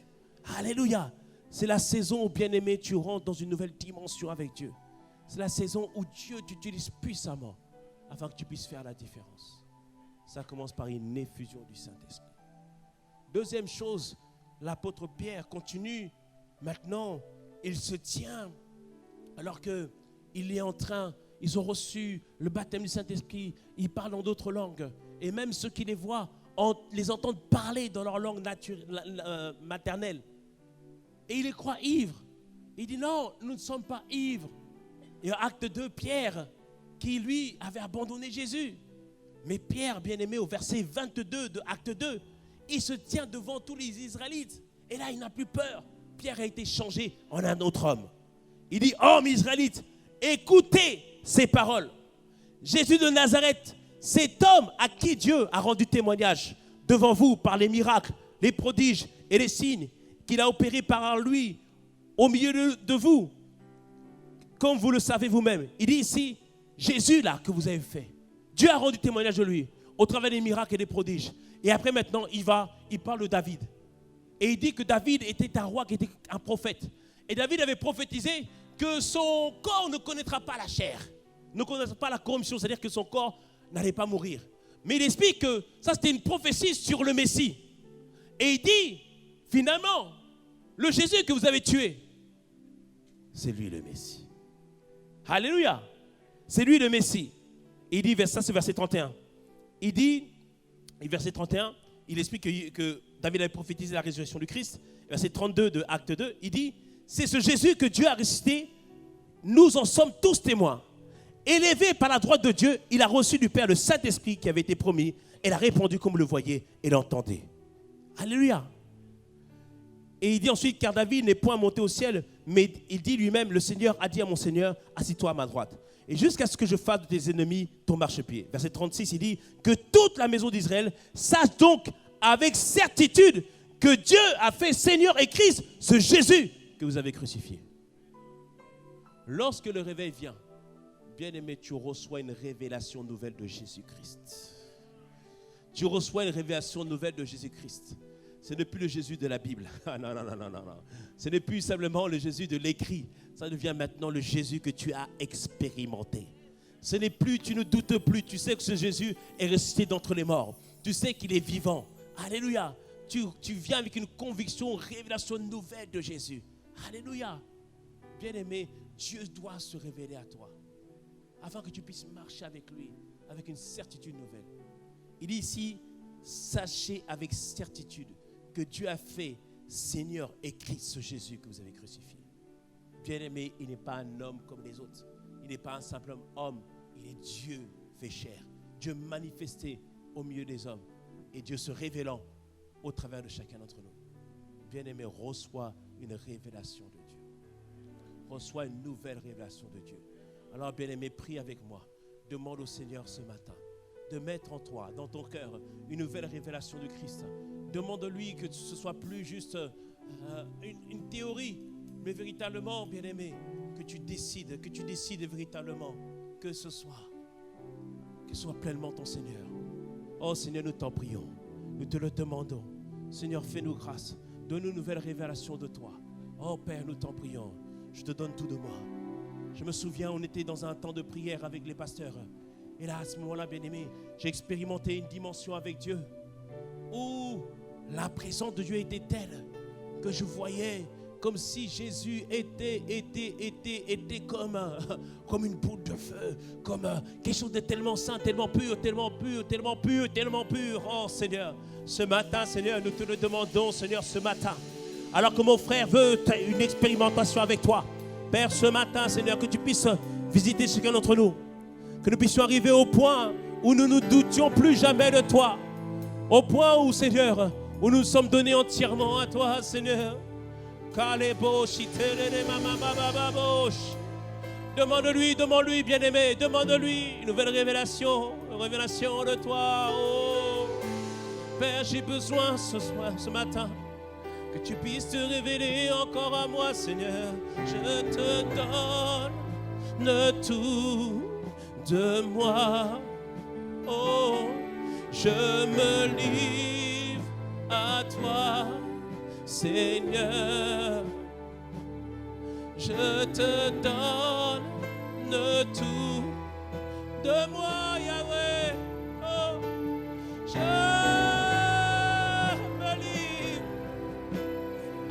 Alléluia. C'est la saison où, bien-aimé, tu rentres dans une nouvelle dimension avec Dieu. C'est la saison où Dieu t'utilise puissamment afin que tu puisses faire la différence. Ça commence par une effusion du Saint-Esprit. Deuxième chose, l'apôtre Pierre continue. Maintenant, il se tient alors qu'il est en train, ils ont reçu le baptême du Saint-Esprit, ils parlent en d'autres langues. Et même ceux qui les voient les entendent parler dans leur langue maternelle. Et il les croit ivres. Il dit non, nous ne sommes pas ivres. Et acte 2, Pierre, qui lui avait abandonné Jésus. Mais Pierre, bien-aimé, au verset 22 de acte 2, il se tient devant tous les Israélites. Et là, il n'a plus peur. Pierre a été changé en un autre homme. Il dit, hommes israélites, écoutez ces paroles. Jésus de Nazareth, cet homme à qui Dieu a rendu témoignage devant vous par les miracles, les prodiges et les signes qu'il a opérés par lui au milieu de vous, comme vous le savez vous-même. Il dit ici, Jésus là que vous avez fait, Dieu a rendu témoignage de lui au travers des miracles et des prodiges. Et après maintenant, il parle de David. Et il dit que David était un roi qui était un prophète. Et David avait prophétisé que son corps ne connaîtra pas la chair, ne connaîtra pas la corruption, c'est-à-dire que son corps n'allait pas mourir. Mais il explique que ça c'était une prophétie sur le Messie. Et il dit, finalement, le Jésus que vous avez tué, c'est lui le Messie. Alléluia. C'est lui le Messie. Et il dit, ça c'est verset 31. Il dit, verset 31, il explique que David avait prophétisé la résurrection du Christ. Verset 32 de Acte 2, il dit, c'est ce Jésus que Dieu a ressuscité, nous en sommes tous témoins. Élevé par la droite de Dieu, il a reçu du Père le Saint-Esprit qui avait été promis. Elle a répondu comme vous le voyez et l'entendez. Alléluia. Et il dit ensuite, car David n'est point monté au ciel, mais il dit lui-même, le Seigneur a dit à mon Seigneur, assis-toi à ma droite. Et jusqu'à ce que je fasse de tes ennemis ton marchepied. Verset 36, il dit, que toute la maison d'Israël sache donc avec certitude que Dieu a fait Seigneur et Christ, ce Jésus que vous avez crucifié. Lorsque le réveil vient, bien-aimé, tu reçois une révélation nouvelle de Jésus-Christ. Tu reçois une révélation nouvelle de Jésus-Christ. Ce n'est plus le Jésus de la Bible. Ah, non. Ce n'est plus simplement le Jésus de l'écrit. Ça devient maintenant le Jésus que tu as expérimenté. Ce n'est plus, tu ne doutes plus. Tu sais que ce Jésus est ressuscité d'entre les morts. Tu sais qu'il est vivant. Alléluia. Tu viens avec une conviction, une révélation nouvelle de Jésus. Alléluia. Bien-aimé, Dieu doit se révéler à toi afin que tu puisses marcher avec lui, avec une certitude nouvelle. Il dit ici, sachez avec certitude que Dieu a fait Seigneur et Christ, ce Jésus que vous avez crucifié. Bien-aimé, il n'est pas un homme comme les autres. Il n'est pas un simple homme. Il est Dieu fait chair. Dieu manifesté au milieu des hommes. Et Dieu se révélant au travers de chacun d'entre nous. Bien-aimé, reçois une révélation de Dieu. Reçois une nouvelle révélation de Dieu. Alors, bien-aimé, prie avec moi. Demande au Seigneur ce matin de mettre en toi, dans ton cœur, une nouvelle révélation de Christ. Demande-lui que ce ne soit plus juste une théorie, mais véritablement, bien-aimé, que tu décides véritablement que ce soit pleinement ton Seigneur. Oh Seigneur, nous t'en prions, nous te le demandons. Seigneur, fais-nous grâce, donne-nous une nouvelle révélation de toi. Oh Père, nous t'en prions, je te donne tout de moi. Je me souviens, on était dans un temps de prière avec les pasteurs. Et là, à ce moment-là, bien-aimé, j'ai expérimenté une dimension avec Dieu où la présence de Dieu était telle que je voyais comme si Jésus était comme une boule de feu, comme quelque chose de tellement saint, tellement pur. Oh Seigneur, ce matin, Seigneur, nous te le demandons, Seigneur, ce matin. Alors que mon frère veut une expérimentation avec toi, Père, ce matin, Seigneur, que tu puisses visiter chacun d'entre nous. Que nous puissions arriver au point où nous ne doutions plus jamais de toi. Au point où, Seigneur, où nous nous sommes donnés entièrement à toi, Seigneur. Demande-lui, bien-aimé, demande-lui une nouvelle révélation de toi. Oh, Père, j'ai besoin ce matin, que tu puisses te révéler encore à moi, Seigneur. Je te donne tout de moi. Oh, je me livre à toi. Seigneur, je te donne tout de moi, Yahweh. Oh, je me livre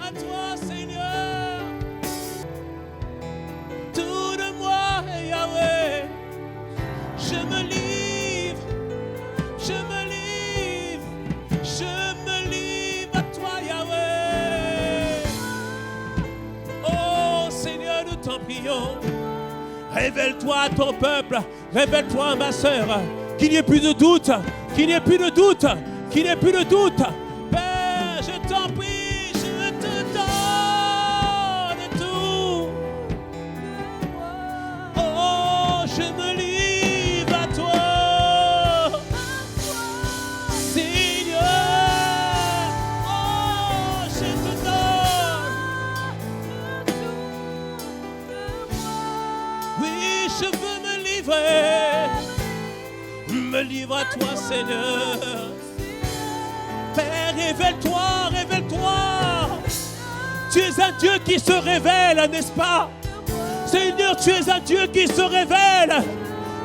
à toi, Seigneur. Tout de moi, Yahweh. Je me livre, je me livre, je me livre à toi, Yahweh. Oh Seigneur, nous t'en prions. Révèle-toi à ton peuple, révèle-toi à ma sœur, qu'il n'y ait plus de doute, qu'il n'y ait plus de doute, qu'il n'y ait plus de doute. Père, je t'en prie, je te donne tout. Oh, je me livre à toi, Seigneur. Oh, je te donne. Oui, je veux me livre à toi, Seigneur. Père, révèle-toi, révèle-toi. Tu es un Dieu qui se révèle, n'est-ce pas? Seigneur, tu es un Dieu qui se révèle.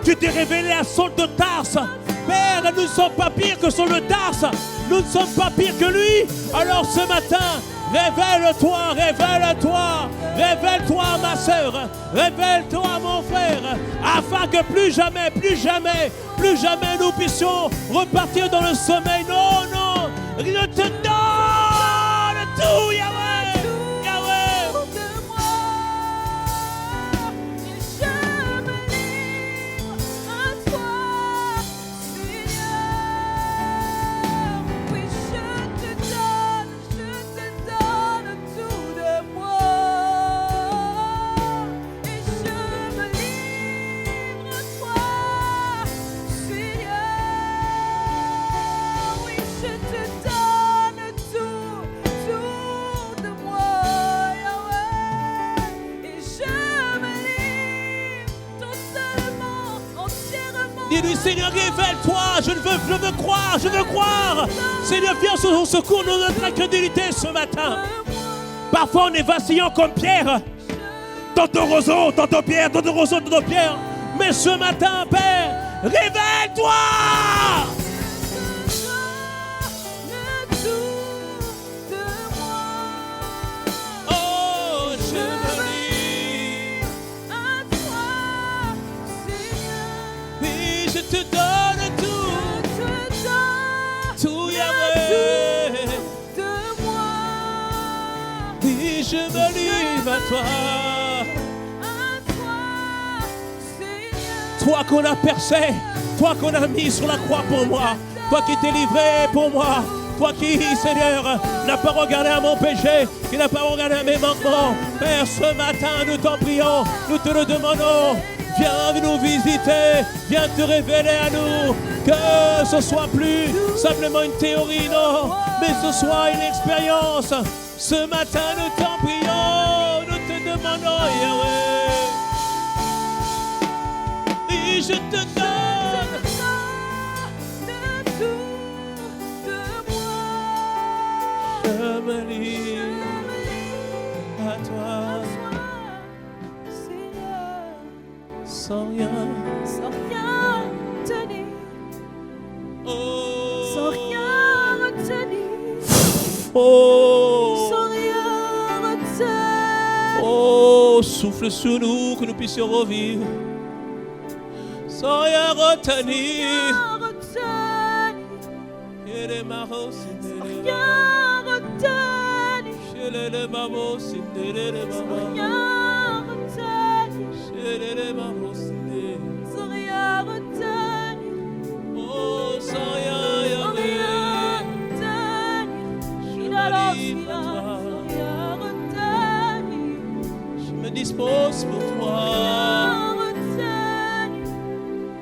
Tu t'es révélé à Saul de Tarse. Père, nous ne sommes pas pires que Saul de Tarse. Nous ne sommes pas pires que lui. Alors ce matin, révèle-toi, révèle-toi. Révèle-toi, ma sœur. Révèle-toi, mon frère. Afin que plus jamais nous puissions repartir dans le sommeil. Non, non. Je te donne tout, Yahweh. Yahweh. Dis-lui, Seigneur, révèle-toi, je veux croire, je veux croire. Seigneur, viens au secours de notre incrédulité ce matin. Parfois, on est vacillant comme Pierre. Tantôt roseau, tantôt pierre, tantôt roseau, tantôt pierre. Mais ce matin, Père, révèle-toi. Je te donne tout Yahweh, de moi. Oui, je me livre à toi, Seigneur. Toi qu'on a percé, toi qu'on a mis sur la croix pour moi, toi qui t'es livré pour moi, toi qui, Seigneur, n'as pas regardé à mon péché, qui n'a pas regardé à mes manquements. Père, ce matin, nous t'en prions, nous te le demandons. Viens nous visiter, viens te révéler à nous, que ce soit plus simplement une théorie, non, mais ce soit une expérience. Ce matin, nous t'en prions, nous te demandons, Yahweh. Et je te donne tout de moi. Je me livre à toi. Sans rien tenir, sans rien retenir, sans rien retenir. Oh, souffle sur nous que nous puissions revivre, sans rien retenir. Sans rien retenir. Oh, sans rien, Yahweh. Je me livre à toi. Je me dispose pour toi.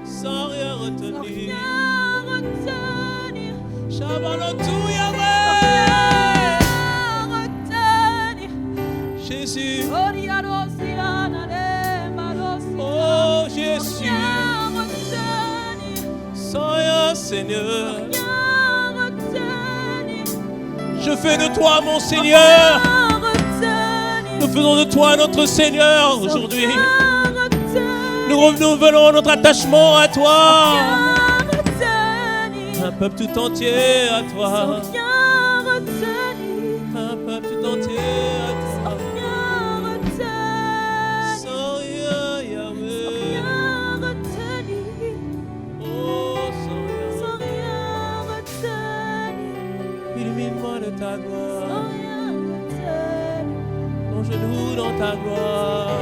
Sans rien retenir. J'abandonne tout, Yahweh. Jésus. Oh Jésus, sans rien, Seigneur, Je fais de toi mon Seigneur. Nous faisons de toi notre Seigneur aujourd'hui. Nous renouvelons notre attachement à toi. Un peuple tout entier à toi. Un peuple tout entier à toi. Sans rien, Yahweh. Oh, sans rien. Illumine-moi de ta gloire. Mon genou dans ta gloire.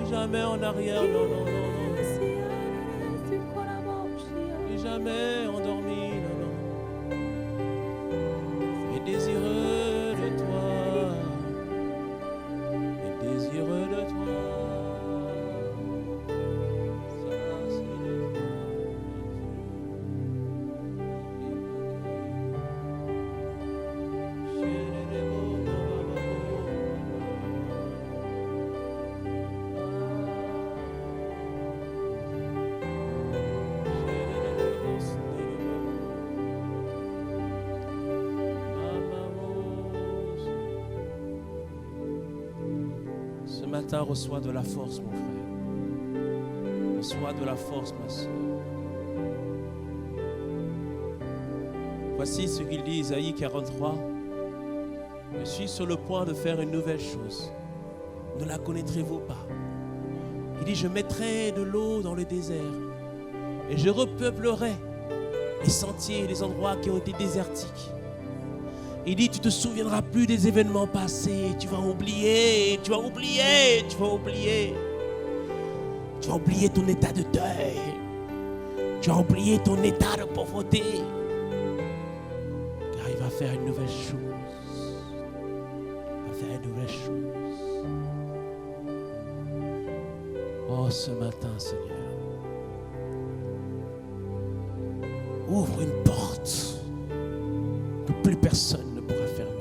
Jamais en arrière, non, non, non, non. Et jamais endormi, non, non. Et désireux de toi. Et désireux de toi. Ça, c'est le Ce matin, reçois de la force, mon frère. Reçois de la force, ma soeur. Voici ce qu'il dit, Isaïe 43. Je suis sur le point de faire une nouvelle chose. Ne la connaîtrez-vous pas? Il dit, je mettrai de l'eau dans le désert et je repeuplerai les sentiers, les endroits qui ont été désertiques. Il dit, tu ne te souviendras plus des événements passés. Tu vas oublier, tu vas oublier, tu vas oublier. Tu vas oublier ton état de deuil. Tu vas oublier ton état de pauvreté. Car il va faire une nouvelle chose. Il va faire une nouvelle chose. Oh, ce matin, Seigneur. Ouvre une porte que plus personne ne pourra fermer.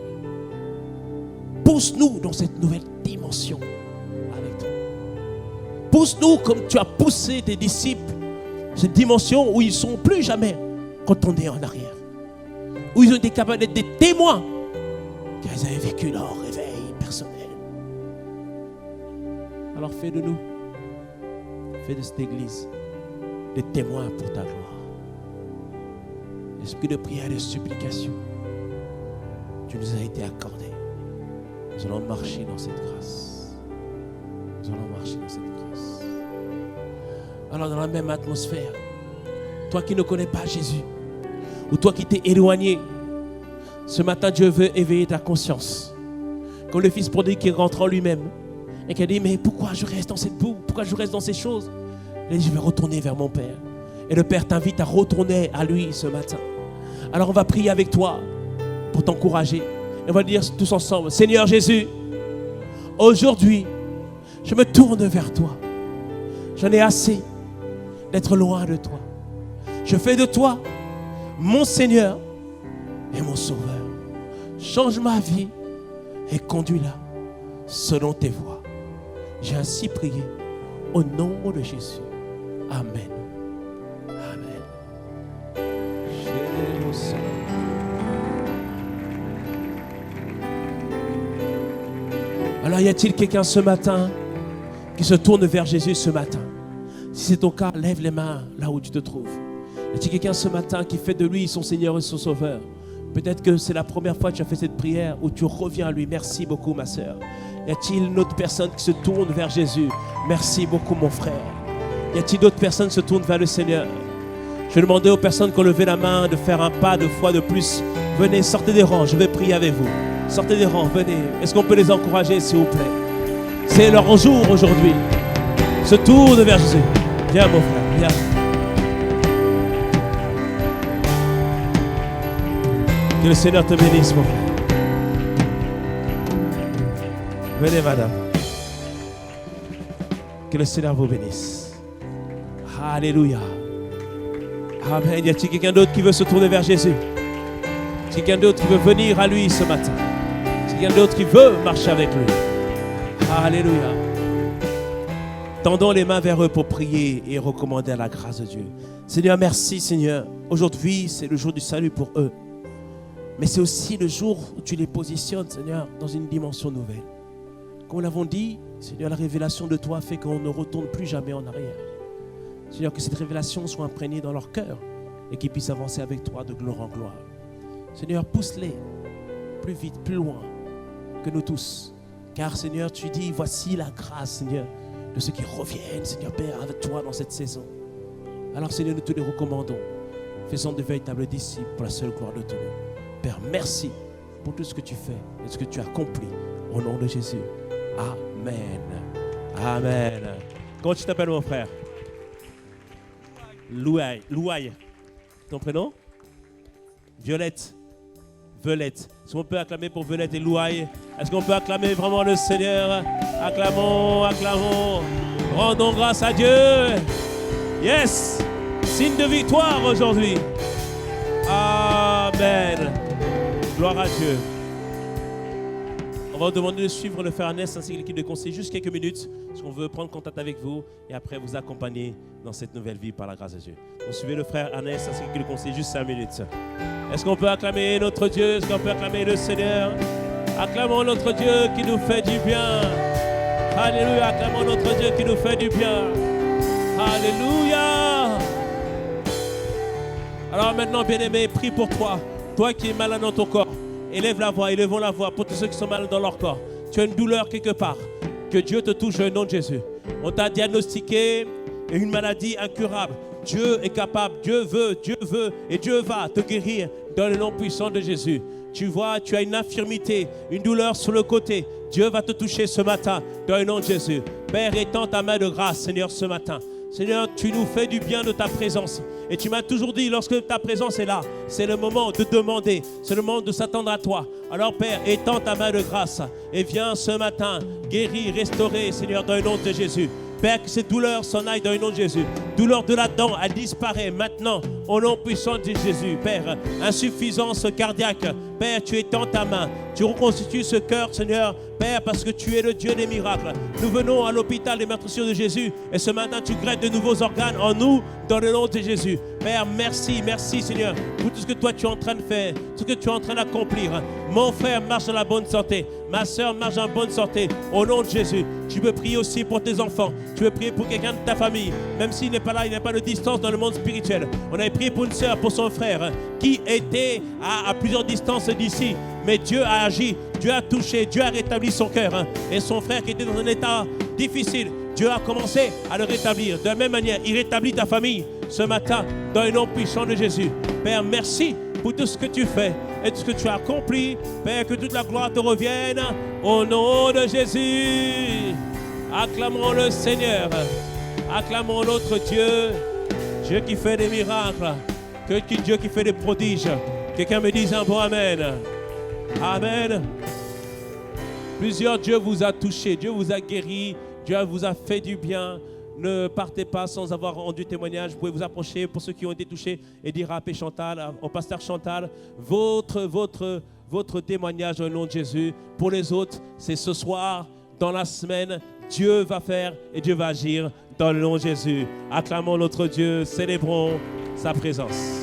Pousse-nous dans cette nouvelle dimension avec toi. Pousse-nous comme tu as poussé tes disciples, cette dimension où ils ne sont plus jamais retournés en arrière. Où ils ont été capables d'être des témoins qu'ils avaient vécu leur réveil personnel. Alors fais de nous, fais de cette église des témoins pour ta gloire. Esprit de prière et de supplication, tu nous as été accordé. Nous allons marcher dans cette grâce. Nous allons marcher dans cette grâce. Alors dans la même atmosphère, toi qui ne connais pas Jésus, ou toi qui t'es éloigné, ce matin Dieu veut éveiller ta conscience. Comme le fils prodigue qui rentre en lui-même et qui a dit, mais pourquoi je reste dans cette boue? Pourquoi je reste dans ces choses? Il a dit, je vais retourner vers mon Père. Et le Père t'invite à retourner à lui ce matin. Alors on va prier avec toi pour t'encourager. Et on va dire tous ensemble, Seigneur Jésus, aujourd'hui, je me tourne vers toi. J'en ai assez d'être loin de toi. Je fais de toi mon Seigneur et mon Sauveur. Change ma vie et conduis-la selon tes voies. J'ai ainsi prié au nom de Jésus. Amen. Amen. Alors y a-t-il quelqu'un ce matin qui se tourne vers Jésus ce matin, Si c'est ton cas, lève les mains là où tu te trouves. Y a-t-il quelqu'un ce matin qui fait de lui son Seigneur et son Sauveur? Peut-être que c'est la première fois que tu as fait cette prière où tu reviens à lui. Merci beaucoup, ma sœur. Y a-t-il une autre personne qui se tourne vers Jésus? Merci beaucoup, mon frère. Y a-t-il d'autres personnes qui se tournent vers le Seigneur? Je vais demander aux personnes qui ont levé la main de faire un pas de foi de plus. Venez, sortez des rangs, je vais prier avec vous. Sortez des rangs, venez. Est-ce qu'on peut les encourager, s'il vous plaît? C'est leur jour aujourd'hui. Se tourne vers Jésus. Viens, mon frère, viens. Que le Seigneur te bénisse, mon frère. Venez, madame. Que le Seigneur vous bénisse. Alléluia. Amen. Y a-t-il quelqu'un d'autre qui veut se tourner vers Jésus? Quelqu'un d'autre qui veut venir à lui ce matin? Quelqu'un d'autre qui veut marcher avec lui? Alléluia. Tendons les mains vers eux pour prier et recommander à la grâce de Dieu. Seigneur, merci Seigneur. Aujourd'hui, c'est le jour du salut pour eux. Mais c'est aussi le jour où tu les positionnes, Seigneur, dans une dimension nouvelle. Comme nous l'avons dit, Seigneur, la révélation de toi fait qu'on ne retourne plus jamais en arrière. Seigneur, que cette révélation soit imprégnée dans leur cœur et qu'ils puissent avancer avec toi de gloire en gloire. Seigneur, pousse-les plus vite, plus loin que nous tous. Car, Seigneur, tu dis, voici la grâce, Seigneur, de ceux qui reviennent, Seigneur Père, avec toi dans cette saison. Alors, Seigneur, nous te les recommandons. Faisons de véritables disciples pour la seule gloire de ton nom. Père, merci pour tout ce que tu fais et ce que tu as accompli. Au nom de Jésus. Amen. Amen. Comment tu t'appelles, mon frère? Louaille. Ton prénom? Violette. Violette. Est-ce qu'on peut acclamer pour Violette et Louaille? Est-ce qu'on peut acclamer vraiment le Seigneur? Acclamons, acclamons. Rendons grâce à Dieu. Yes. Signe de victoire aujourd'hui. Amen. Gloire à Dieu. On va vous demander de suivre le frère Ernest ainsi que l'équipe de conseil juste quelques minutes parce qu'on veut prendre contact avec vous et après vous accompagner dans cette nouvelle vie par la grâce de Dieu. Donc suivez le frère Ernest ainsi que l'équipe de conseil juste 5 minutes. Est-ce qu'on peut acclamer notre Dieu? Est-ce qu'on peut acclamer le Seigneur? Acclamons notre Dieu qui nous fait du bien. Alléluia. Acclamons notre Dieu qui nous fait du bien. Alléluia. Alors maintenant, bien-aimé, prie pour toi. Toi qui es malade dans ton corps. Élève la voix, élevons la voix pour tous ceux qui sont malades dans leur corps. Tu as une douleur quelque part. Que Dieu te touche au nom de Jésus. On t'a diagnostiqué une maladie incurable. Dieu est capable, Dieu veut et Dieu va te guérir dans le nom puissant de Jésus. Tu vois, tu as une infirmité, une douleur sur le côté. Dieu va te toucher ce matin dans le nom de Jésus. Père, étends ta main de grâce, Seigneur, ce matin. Seigneur, tu nous fais du bien de ta présence. Et tu m'as toujours dit, lorsque ta présence est là, c'est le moment de demander, c'est le moment de s'attendre à toi. Alors Père, étends ta main de grâce et viens ce matin guérir, restaurer, Seigneur, dans le nom de Jésus. Père, que cette douleur s'en aille dans le nom de Jésus. Douleur de la dent, elle disparaît maintenant au nom puissant de Jésus. Père, insuffisance cardiaque. Père, tu étends ta main. Tu reconstitues ce cœur, Seigneur. Père, parce que tu es le Dieu des miracles. Nous venons à l'hôpital des meurtrissures de Jésus. Et ce matin, tu greffes de nouveaux organes en nous dans le nom de Jésus. Père, merci, Seigneur, pour tout ce que toi tu es en train de faire, ce que tu es en train d'accomplir. Mon frère marche dans la bonne santé. Ma soeur marche en bonne santé. Au nom de Jésus, tu peux prier aussi pour tes enfants. Tu peux prier pour quelqu'un de ta famille. Même s'il n'est pas là, il n'y a pas de distance dans le monde spirituel. On avait prié pour une soeur, pour son frère, qui était à plusieurs distances d'ici. Mais Dieu a agi, Dieu a touché, Dieu a rétabli son cœur. Et son frère qui était dans un état difficile, Dieu a commencé à le rétablir. De la même manière, il rétablit ta famille ce matin dans le nom puissant de Jésus. Père, merci pour tout ce que tu fais et tout ce que tu as accompli. Père, que toute la gloire te revienne au nom de Jésus. Acclamons le Seigneur. Acclamons notre Dieu. Dieu qui fait des miracles. Dieu qui fait des prodiges. Quelqu'un me dise un bon Amen. Amen. Plusieurs, Dieu vous a touché, Dieu vous a guéri, Dieu vous a fait du bien. Ne partez pas sans avoir rendu témoignage. Vous pouvez vous approcher pour ceux qui ont été touchés et dire à P. Chantal, au pasteur Chantal, votre témoignage au nom de Jésus. Pour les autres, c'est ce soir, dans la semaine, Dieu va faire et Dieu va agir dans le nom de Jésus. Acclamons notre Dieu, célébrons sa présence.